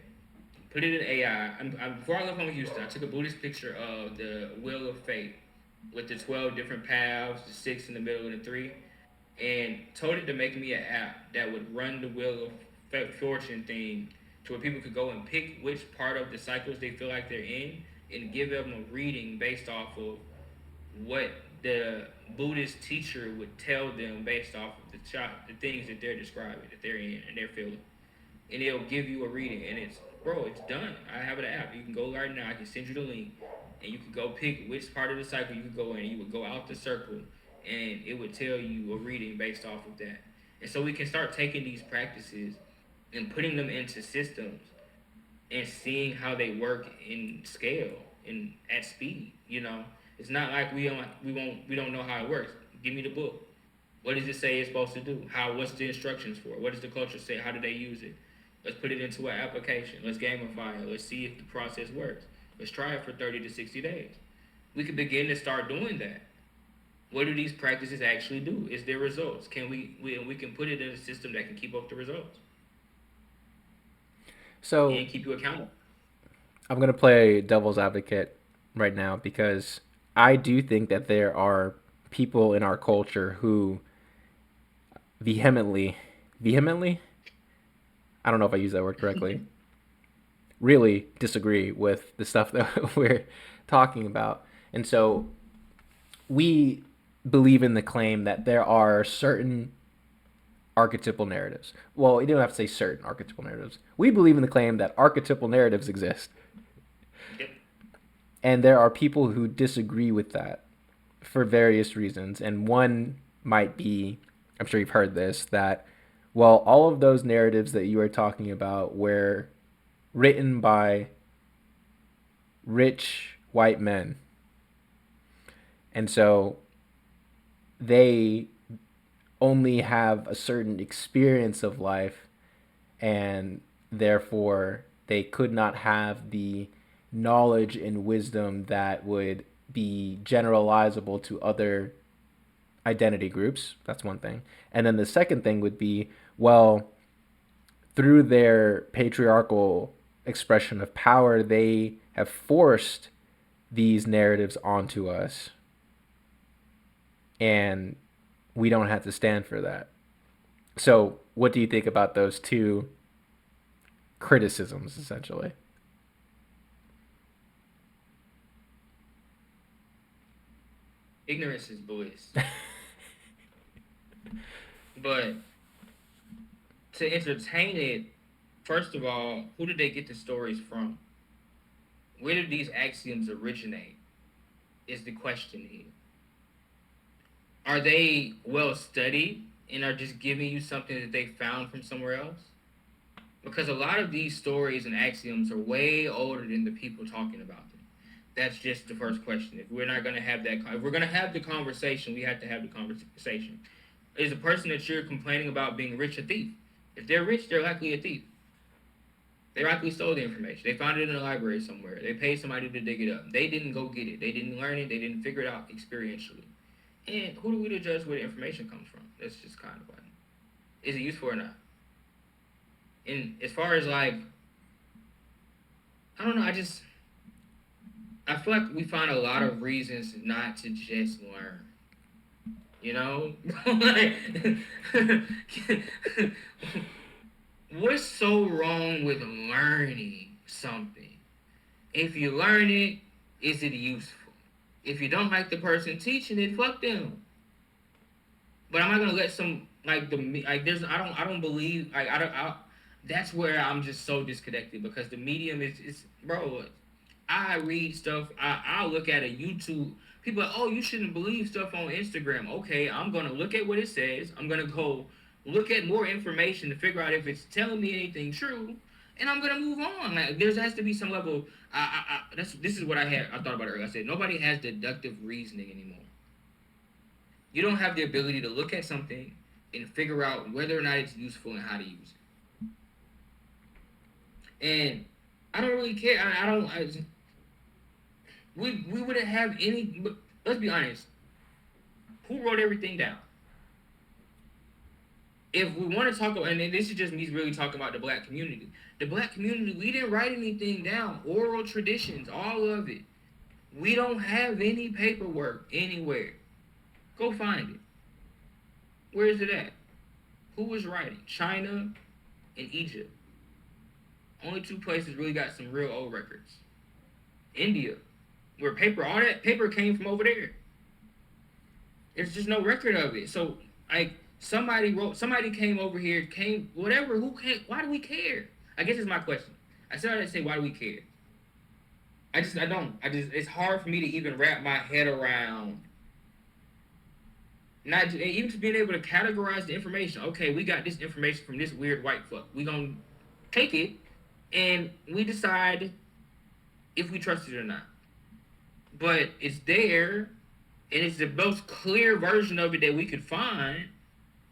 put it in AI. Before I left home in Houston, I took a Buddhist picture of the Wheel of Fate with the 12 different paths, the six in the middle, and the three, and told it to make me an app that would run the Wheel of Fortune thing to where people could go and pick which part of the cycles they feel like they're in and give them a reading based off of what the Buddhist teacher would tell them based off of the things that they're describing, that they're in and they're feeling. And it'll give you a reading, and it's, bro, it's done. I have an app. You can go right now. I can send you the link, and you can go pick which part of the cycle you could go in. You would go out the circle, and it would tell you a reading based off of that. And so we can start taking these practices and putting them into systems and seeing how they work in scale and at speed. It's not like we don't know how it works. Give me the book. What does it say it's supposed to do? What's the instructions for it? What does the culture say? How do they use it? Let's put it into an application. Let's gamify it. Let's see if the process works. Let's try it for 30 to 60 days. We can begin to start doing that. What do these practices actually do? Is there results? Can we can put it in a system that can keep up the results So and keep you accountable. I'm gonna play devil's advocate right now because I do think that there are people in our culture who vehemently, I don't know if I use that word correctly, really disagree with the stuff that we're talking about. And so we believe in the claim that there are certain archetypal narratives. Well, you don't have to say certain archetypal narratives. We believe in the claim that archetypal narratives exist. Yep. And there are people who disagree with that for various reasons. And one might be, I'm sure you've heard this, that, well, all of those narratives that you are talking about were written by rich white men. And so they only have a certain experience of life, and therefore they could not have the knowledge and wisdom that would be generalizable to other identity groups. That's one thing. And then the second thing would be, well, through their patriarchal expression of power, they have forced these narratives onto us, and we don't have to stand for that. So, what do you think about those two criticisms, essentially? Ignorance is bliss. But to entertain it, first of all, who did they get the stories from? Where did these axioms originate? Is the question here. Are they well studied and are just giving you something that they found from somewhere else? Because a lot of these stories and axioms are way older than the people talking about them. That's just the first question. If we're not going to have that, if we're going to have the conversation, we have to have the conversation. Is the person that you're complaining about being rich a thief? If they're rich, they're likely a thief. They likely stole the information. They found it in a library somewhere. They paid somebody to dig it up. They didn't go get it. They didn't learn it. They didn't figure it out experientially. And who do we to judge where the information comes from? That's just kind of like, is it useful or not? And as far as like, I don't know. I feel like we find a lot of reasons not to just learn. You know, like, what's so wrong with learning something? If you learn it, is it useful? If you don't like the person teaching it, fuck them. But I'm not gonna let some like there's I don't believe like I don't that's where I'm just so disconnected because the medium is bro. I read stuff. I'll look at a YouTube. People are, oh, you shouldn't believe stuff on Instagram. Okay, I'm gonna look at what it says. I'm gonna go look at more information to figure out if it's telling me anything true, and I'm gonna move on. Like there has to be some level. This is what I thought about it earlier. I said nobody has deductive reasoning anymore. You don't have the ability to look at something and figure out whether or not it's useful and how to use it. And I don't really care. I don't. We wouldn't have any. But let's be honest. Who wrote everything down? If we want to talk about, and this is just me really talking about the black community. The black community, we didn't write anything down. Oral traditions, all of it. We don't have any paperwork anywhere. Go find it. Where is it at? Who was writing? China and Egypt. Only two places really got some real old records. India, where all that paper came from over there. There's just no record of it. So like somebody came over here, came whatever. Who came? Why do we care? I guess is my question. I started to say, why do we care? I don't. It's hard for me to even wrap my head around. Not even to being able to categorize the information. Okay, we got this information from this weird white fuck. We gonna take it, and we decide if we trust it or not. But it's there, and it's the most clear version of it that we could find.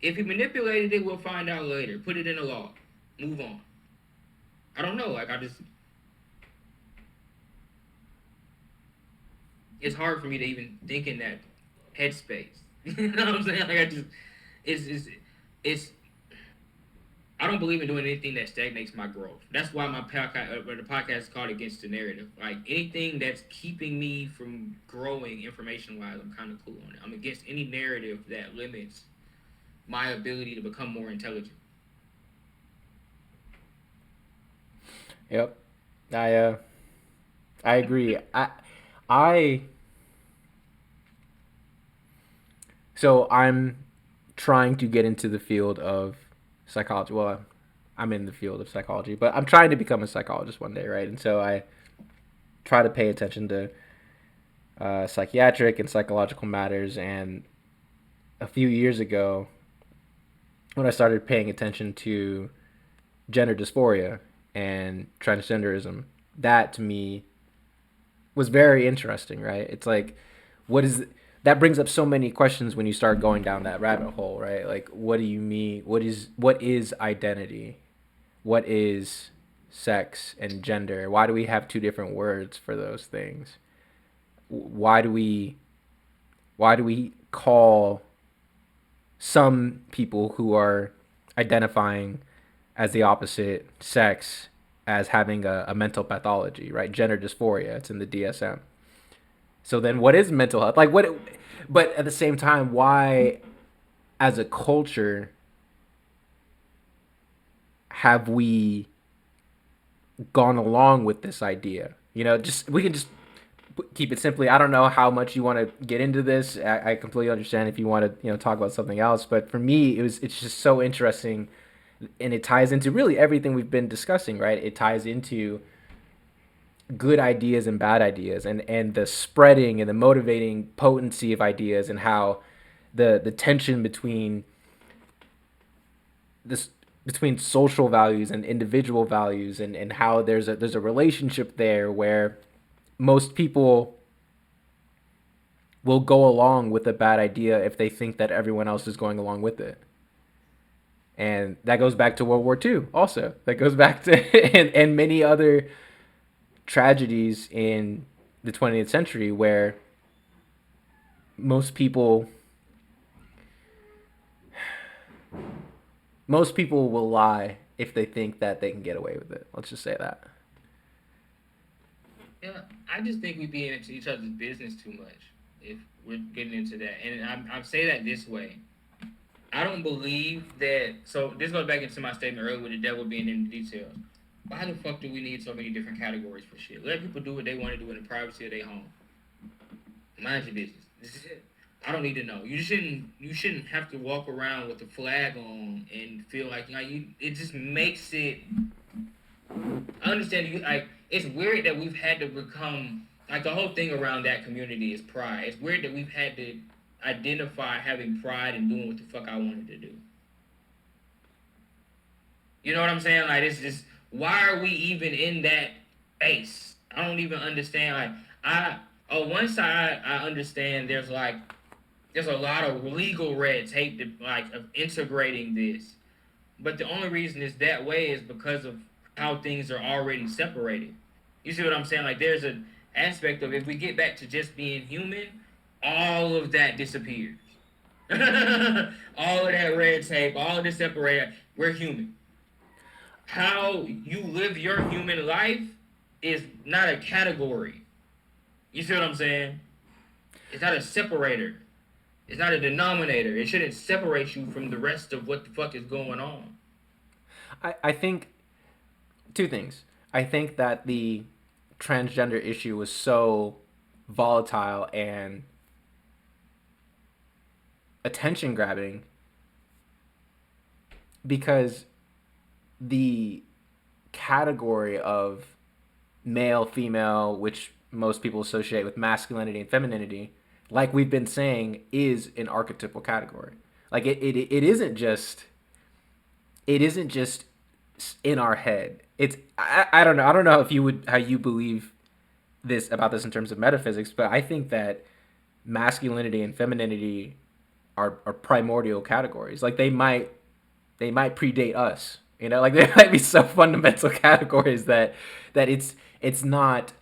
If he manipulated it, we'll find out later. Put it in a log. Move on. I don't know. Like I just, it's hard for me to even think in that headspace. You know what I'm saying? Like I just, it's, it's. I don't believe in doing anything that stagnates my growth. That's why the podcast is called Against the Narrative. Like anything that's keeping me from growing information wise, I'm kind of cool on it. I'm against any narrative that limits my ability to become more intelligent. Yep. I agree. I so I'm trying to get into the field of psychology. Well, I'm in the field of psychology, but I'm trying to become a psychologist one day, right? And so I try to pay attention to psychiatric and psychological matters. And a few years ago, when I started paying attention to gender dysphoria and transgenderism, that to me was very interesting, right? It's like, what is that brings up so many questions when you start going down that rabbit hole, right? Like, what do you mean? What is identity? What is sex and gender? Why do we have two different words for those things? Why do we call some people who are identifying as the opposite sex as having a mental pathology, right? Gender dysphoria. It's in the DSM. So then, what is mental health? Like what? But at the same time, why, as a culture, have we gone along with this idea? Just we can just keep it simply. I don't know how much you want to get into this. I completely understand if you want to talk about something else. But for me, it's just so interesting, and it ties into really everything we've been discussing. Right? It ties into good ideas and bad ideas, and the spreading and the motivating potency of ideas, and how the tension this between social values and individual values, and how there's a relationship there where most people will go along with a bad idea if they think that everyone else is going along with it. And that goes back to World War II also. That goes back to and many other tragedies in the 20th century where most people most people will lie if they think that they can get away with it. Let's just say that. Yeah, I just think we be into each other's business too much if we're getting into that. And I say that this way. I don't believe that. So this goes back into my statement earlier with the devil being in the details. Why the fuck do we need so many different categories for shit? Let people do what they want to do in the privacy of their home. Mind your business. I don't need to know. You shouldn't have to walk around with the flag on and feel like you. It just makes it. I understand you like. It's weird that we've had to become like the whole thing around that community is pride. It's weird that we've had to identify having pride and doing what the fuck I wanted to do. You know what I'm saying? Like it's just why are we even in that space? I don't even understand. Like I on one side I understand there's a lot of legal red tape to, like of integrating this. But the only reason it's that way is because of how things are already separated. You see what I'm saying? Like there's an aspect of if we get back to just being human, all of that disappears. All of that red tape, all of this separated. We're human. How you live your human life is not a category. You see what I'm saying? It's not a separator. It's not a denominator. It shouldn't separate you from the rest of what the fuck is going on. I think two things. I think that the transgender issue was so volatile and attention grabbing because the category of male, female, which most people associate with masculinity and femininity, like we've been saying, is an archetypal category. Like it isn't just in our head. I don't know. I don't know if you would how you believe this about this in terms of metaphysics, but I think that masculinity and femininity are primordial categories. Like they might predate us. You know, like they might be so fundamental categories that it's not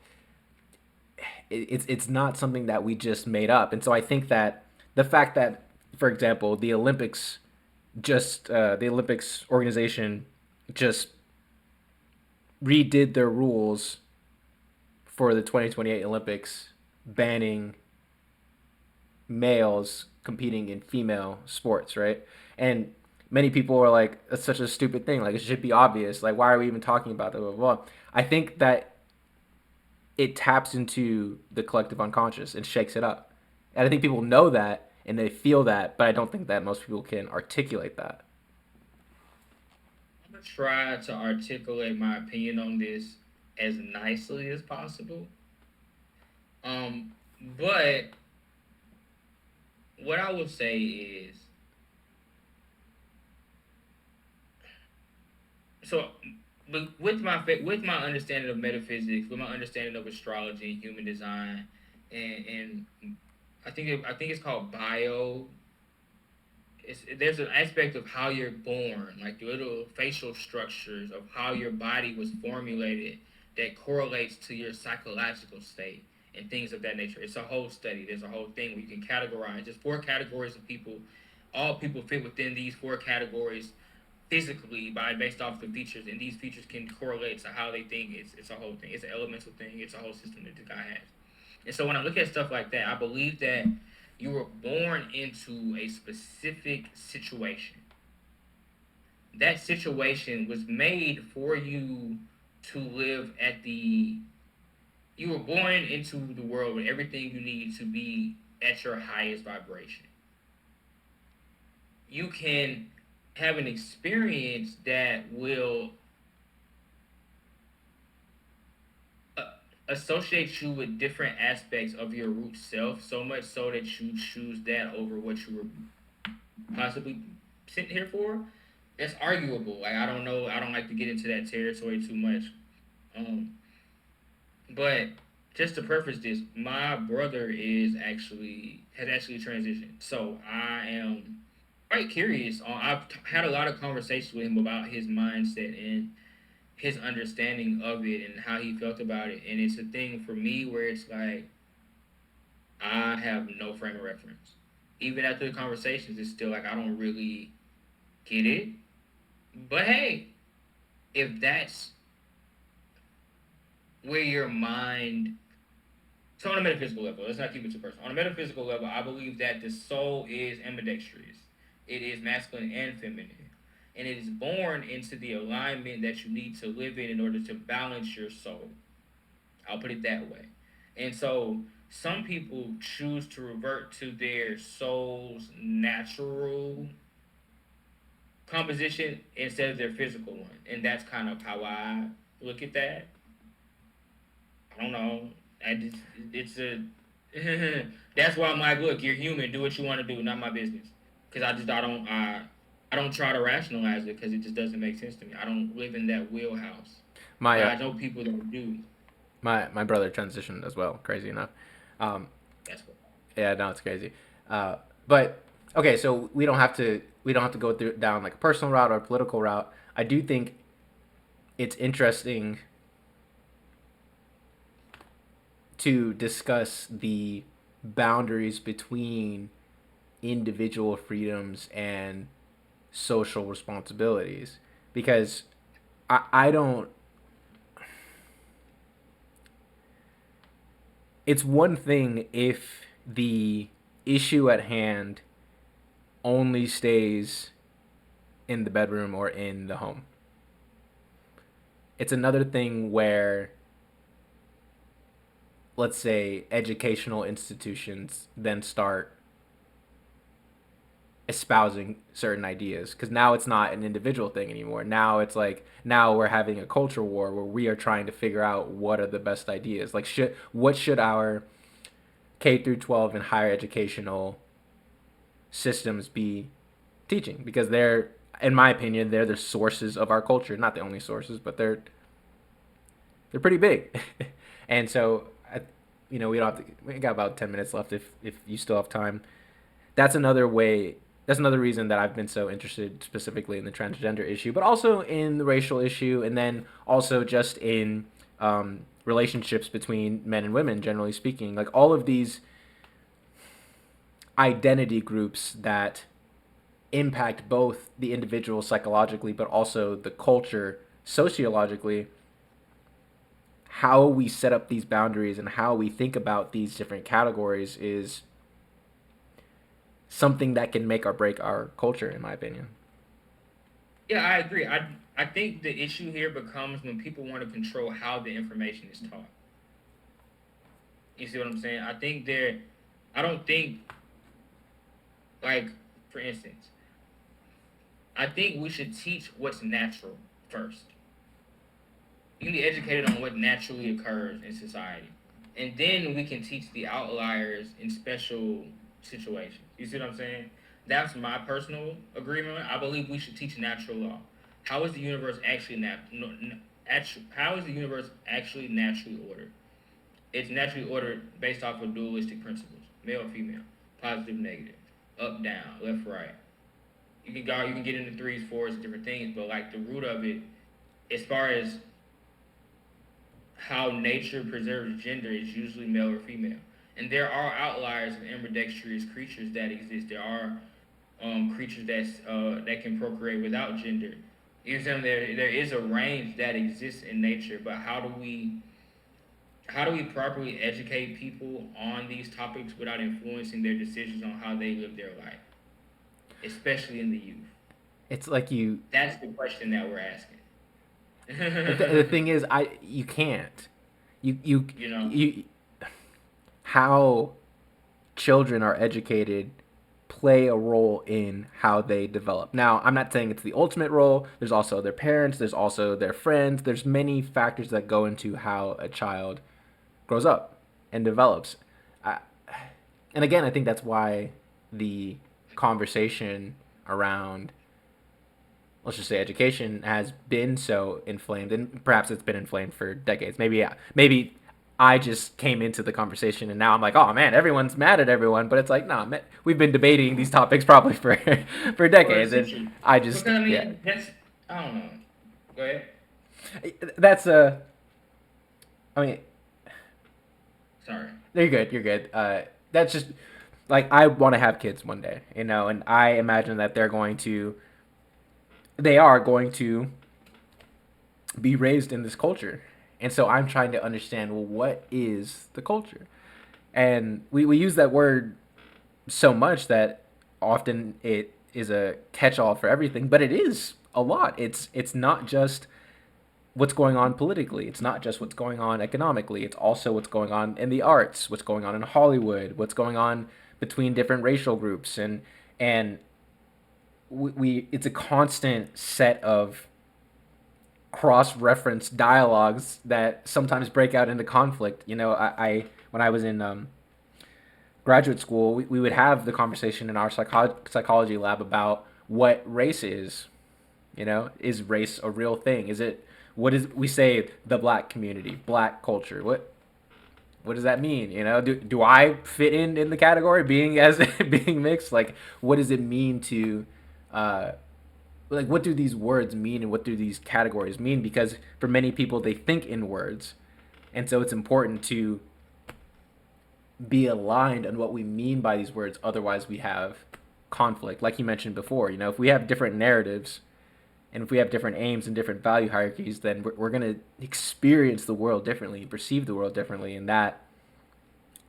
it's not something that we just made up. And so I think that the fact that, for example, the Olympics organization just redid their rules for the 2028 Olympics, banning males competing in female sports, right? And many people are like, that's such a stupid thing. Like, it should be obvious. Like, why are we even talking about that? Blah, blah, blah. I think that it taps into the collective unconscious and shakes it up. And I think people know that and they feel that, but I don't think that most people can articulate that. I'm gonna try to articulate my opinion on this as nicely as possible. Um, but what I will say is, so, but with my understanding of metaphysics, with my understanding of astrology and human design, and I think it's called bio. There's an aspect of how you're born, like the little facial structures of how your body was formulated that correlates to your psychological state and things of that nature. It's a whole study. There's a whole thing where you can categorize. There's four categories of people. All people fit within these four categories physically by based off the features, and these features can correlate to how they think. It's a whole thing. It's an elemental thing. It's a whole system that the guy has. And so when I look at stuff like that, I believe that you were born into a specific situation. That situation was made for you to live at the. You were born into the world with everything you need to be at your highest vibration. You can have an experience that will uh, associate you with different aspects of your root self, so much so that you choose that over what you were possibly sitting here for. That's arguable. Like I don't know. I don't like to get into that territory too much. Um, but just to preface this, my brother is actually has actually transitioned. So I am quite curious. I've had a lot of conversations with him about his mindset and his understanding of it and how he felt about it. And it's a thing for me where it's like I have no frame of reference. Even after the conversations, it's still like I don't really get it. But hey, if that's where your mind. So on a metaphysical level, let's not keep it too personal. On a metaphysical level, I believe that the soul is ambidextrous. It is masculine and feminine. And it is born into the alignment that you need to live in order to balance your soul. I'll put it that way. And so some people choose to revert to their soul's natural composition instead of their physical one, and that's kind of how I look at that. I don't know. I just, it's a that's why I'm like, look, you're human. Do what you want to do, not my business. Because I don't try to rationalize it because it just doesn't make sense to me. I don't live in that wheelhouse, My but I know people that do. my brother transitioned as well. Crazy enough. Um, That's what. yeah, no, it's crazy. But okay, so we don't have to go through down like a personal route or a political route. I do think it's interesting to discuss the boundaries between individual freedoms and social responsibilities because I don't. It's one thing if the issue at hand only stays in the bedroom or in the home. It's another thing where, let's say, educational institutions then start espousing certain ideas because now it's not an individual thing anymore. Now it's like now we're having a culture war where we are trying to figure out what are the best ideas. Like should our K through 12 and higher educational systems be teaching because they're, in my opinion, they're the sources of our culture. Not the only sources, but they're pretty big. And so, we don't have to. We got about 10 minutes left if you still have time. That's another way. That's another reason that I've been so interested specifically in the transgender issue, but also in the racial issue, and then also just in relationships between men and women, generally speaking. Like all of these identity groups that impact both the individual psychologically, but also the culture sociologically. How we set up these boundaries and how we think about these different categories is something that can make or break our culture, in my opinion. Yeah, I agree. I think the issue here becomes when people want to control how the information is taught. You see what I'm saying? I don't think, like, for instance, I think we should teach what's natural first. You can be educated on what naturally occurs in society, and then we can teach the outliers in special situations. You see what I'm saying? That's my personal agreement. I believe we should teach natural law. How is the universe actually how is the universe actually naturally ordered? It's naturally ordered based off of dualistic principles: male, female, positive, negative, up, down, left, right. You can get into threes, fours, different things, but like the root of it, as far as how nature preserves gender, is usually male or female. And there are outliers of ambidextrous creatures that exist. There are creatures that can procreate without gender. You know, there is a range that exists in nature, but how do we properly educate people on these topics without influencing their decisions on how they live their life, especially in the youth? It's like you. That's the question that we're asking. The thing is, you can't. You you You know, you. How children are educated play a role in how they develop. Now, I'm not saying it's the ultimate role. There's also their parents, there's also their friends. There's many factors that go into how a child grows up and develops. I, and again, I think that's why the conversation around, let's just say, education has been so inflamed, and perhaps it's been inflamed for decades. Maybe, yeah, maybe I just came into the conversation and now I'm like, oh man, everyone's mad at everyone. But it's like, nah, man, we've been debating these topics probably for for for a decades, and century. I just, Because I yeah, mean, that's I don't know. Go ahead. that's a. I mean, Sorry. you're good. You're good. That's just like I want to have kids one day, and I imagine that they are going to be raised in this culture, and so I'm trying to understand, well, what is the culture? And we use that word so much that often it is a catch-all for everything, but it is a lot. It's not just what's going on politically. It's not just what's going on economically. It's also what's going on in the arts, what's going on in Hollywood, what's going on between different racial groups, and we it's a constant set of cross-reference dialogues that sometimes break out into conflict. I when I was in graduate school, we would have the conversation in our psychology lab about what race is. Is race a real thing? Is it what is we say the black community, black culture? What does that mean? Do I fit in the category being as being mixed? Like, what does it mean to uh, like what do these words mean and what do these categories mean? Because for many people they think in words, and so it's important to be aligned on what we mean by these words. Otherwise, we have conflict, like you mentioned before. If we have different narratives and if we have different aims and different value hierarchies, then we're going to experience the world differently, perceive the world differently, and that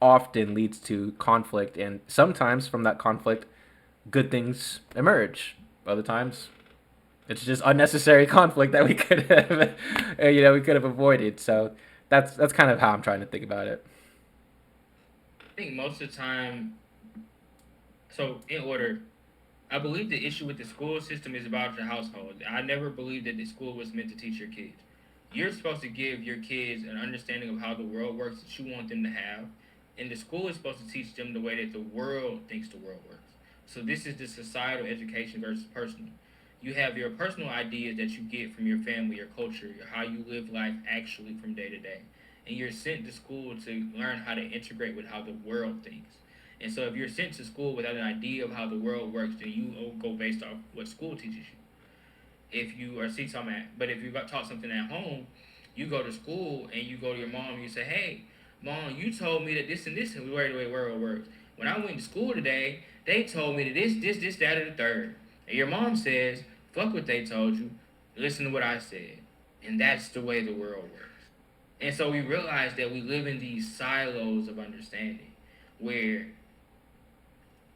often leads to conflict. And sometimes from that conflict, good things emerge. Other times, it's just unnecessary conflict that we could have, we could have avoided. So that's kind of how I'm trying to think about it. I think most of the time, so in order, I believe the issue with the school system is about your household. I never believed that the school was meant to teach your kids. You're supposed to give your kids an understanding of how the world works that you want them to have, and the school is supposed to teach them the way that the world thinks the world works. So this is the societal education versus personal. You have your personal ideas that you get from your family, your culture, how you live life actually from day to day, and you're sent to school to learn how to integrate with how the world thinks. And so if you're sent to school without an idea of how the world works, then you go based off what school teaches you. If you are see something but if you got taught something at home, you go to school and you go to your mom and you say, "Hey, mom, you told me that this and this and where the way world works. When I went to school today, they told me that this, that, or the third." And your mom says, "Fuck what they told you. Listen to what I said." And that's the way the world works. And so we realize that we live in these silos of understanding where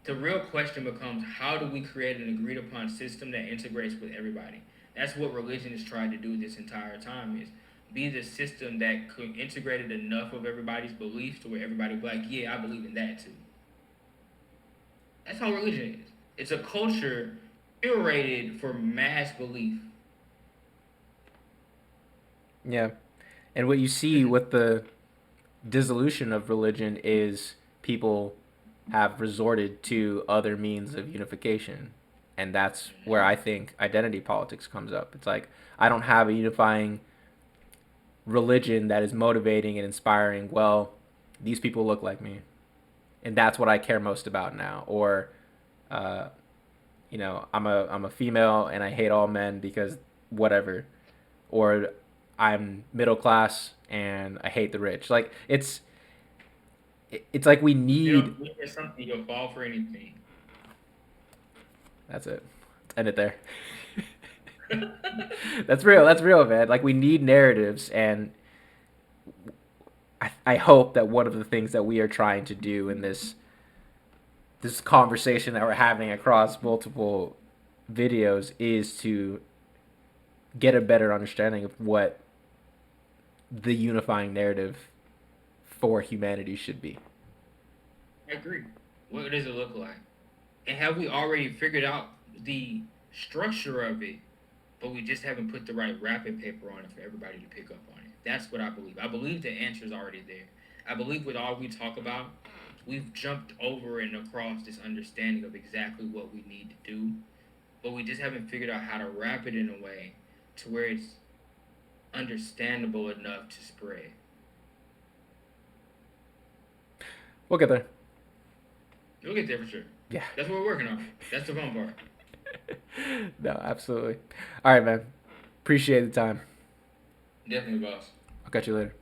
the real question becomes how do we create an agreed upon system that integrates with everybody. That's what religion has tried to do this entire time is be the system that could integrated enough of everybody's beliefs to where everybody be like, yeah, I believe in that too. That's how religion is. It's a culture curated for mass belief. Yeah. And what you see with the dissolution of religion is people have resorted to other means of unification. And that's where I think identity politics comes up. It's like, I don't have a unifying religion that is motivating and inspiring. Well, these people look like me. And that's what I care most about now. Or, uh, I'm a female and I hate all men because whatever. Or I'm middle class and I hate the rich. Like it's like we need. If there's something you'll fall for anything. That's it. Let's end it there. That's real. That's real, man. Like we need narratives, and I hope that one of the things that we are trying to do in this conversation that we're having across multiple videos is to get a better understanding of what the unifying narrative for humanity should be. I agree. What does it look like? And have we already figured out the structure of it, but we just haven't put the right wrapping paper on it for everybody to pick up on it? That's what I believe. I believe the answer is already there. I believe with all we talk about, we've jumped over and across this understanding of exactly what we need to do, but we just haven't figured out how to wrap it in a way to where it's understandable enough to spread. We'll get there. We'll get there for sure. Yeah. That's what we're working on. That's the fun part. No, absolutely. All right, man. Appreciate the time. Definitely, boss. I'll catch you later.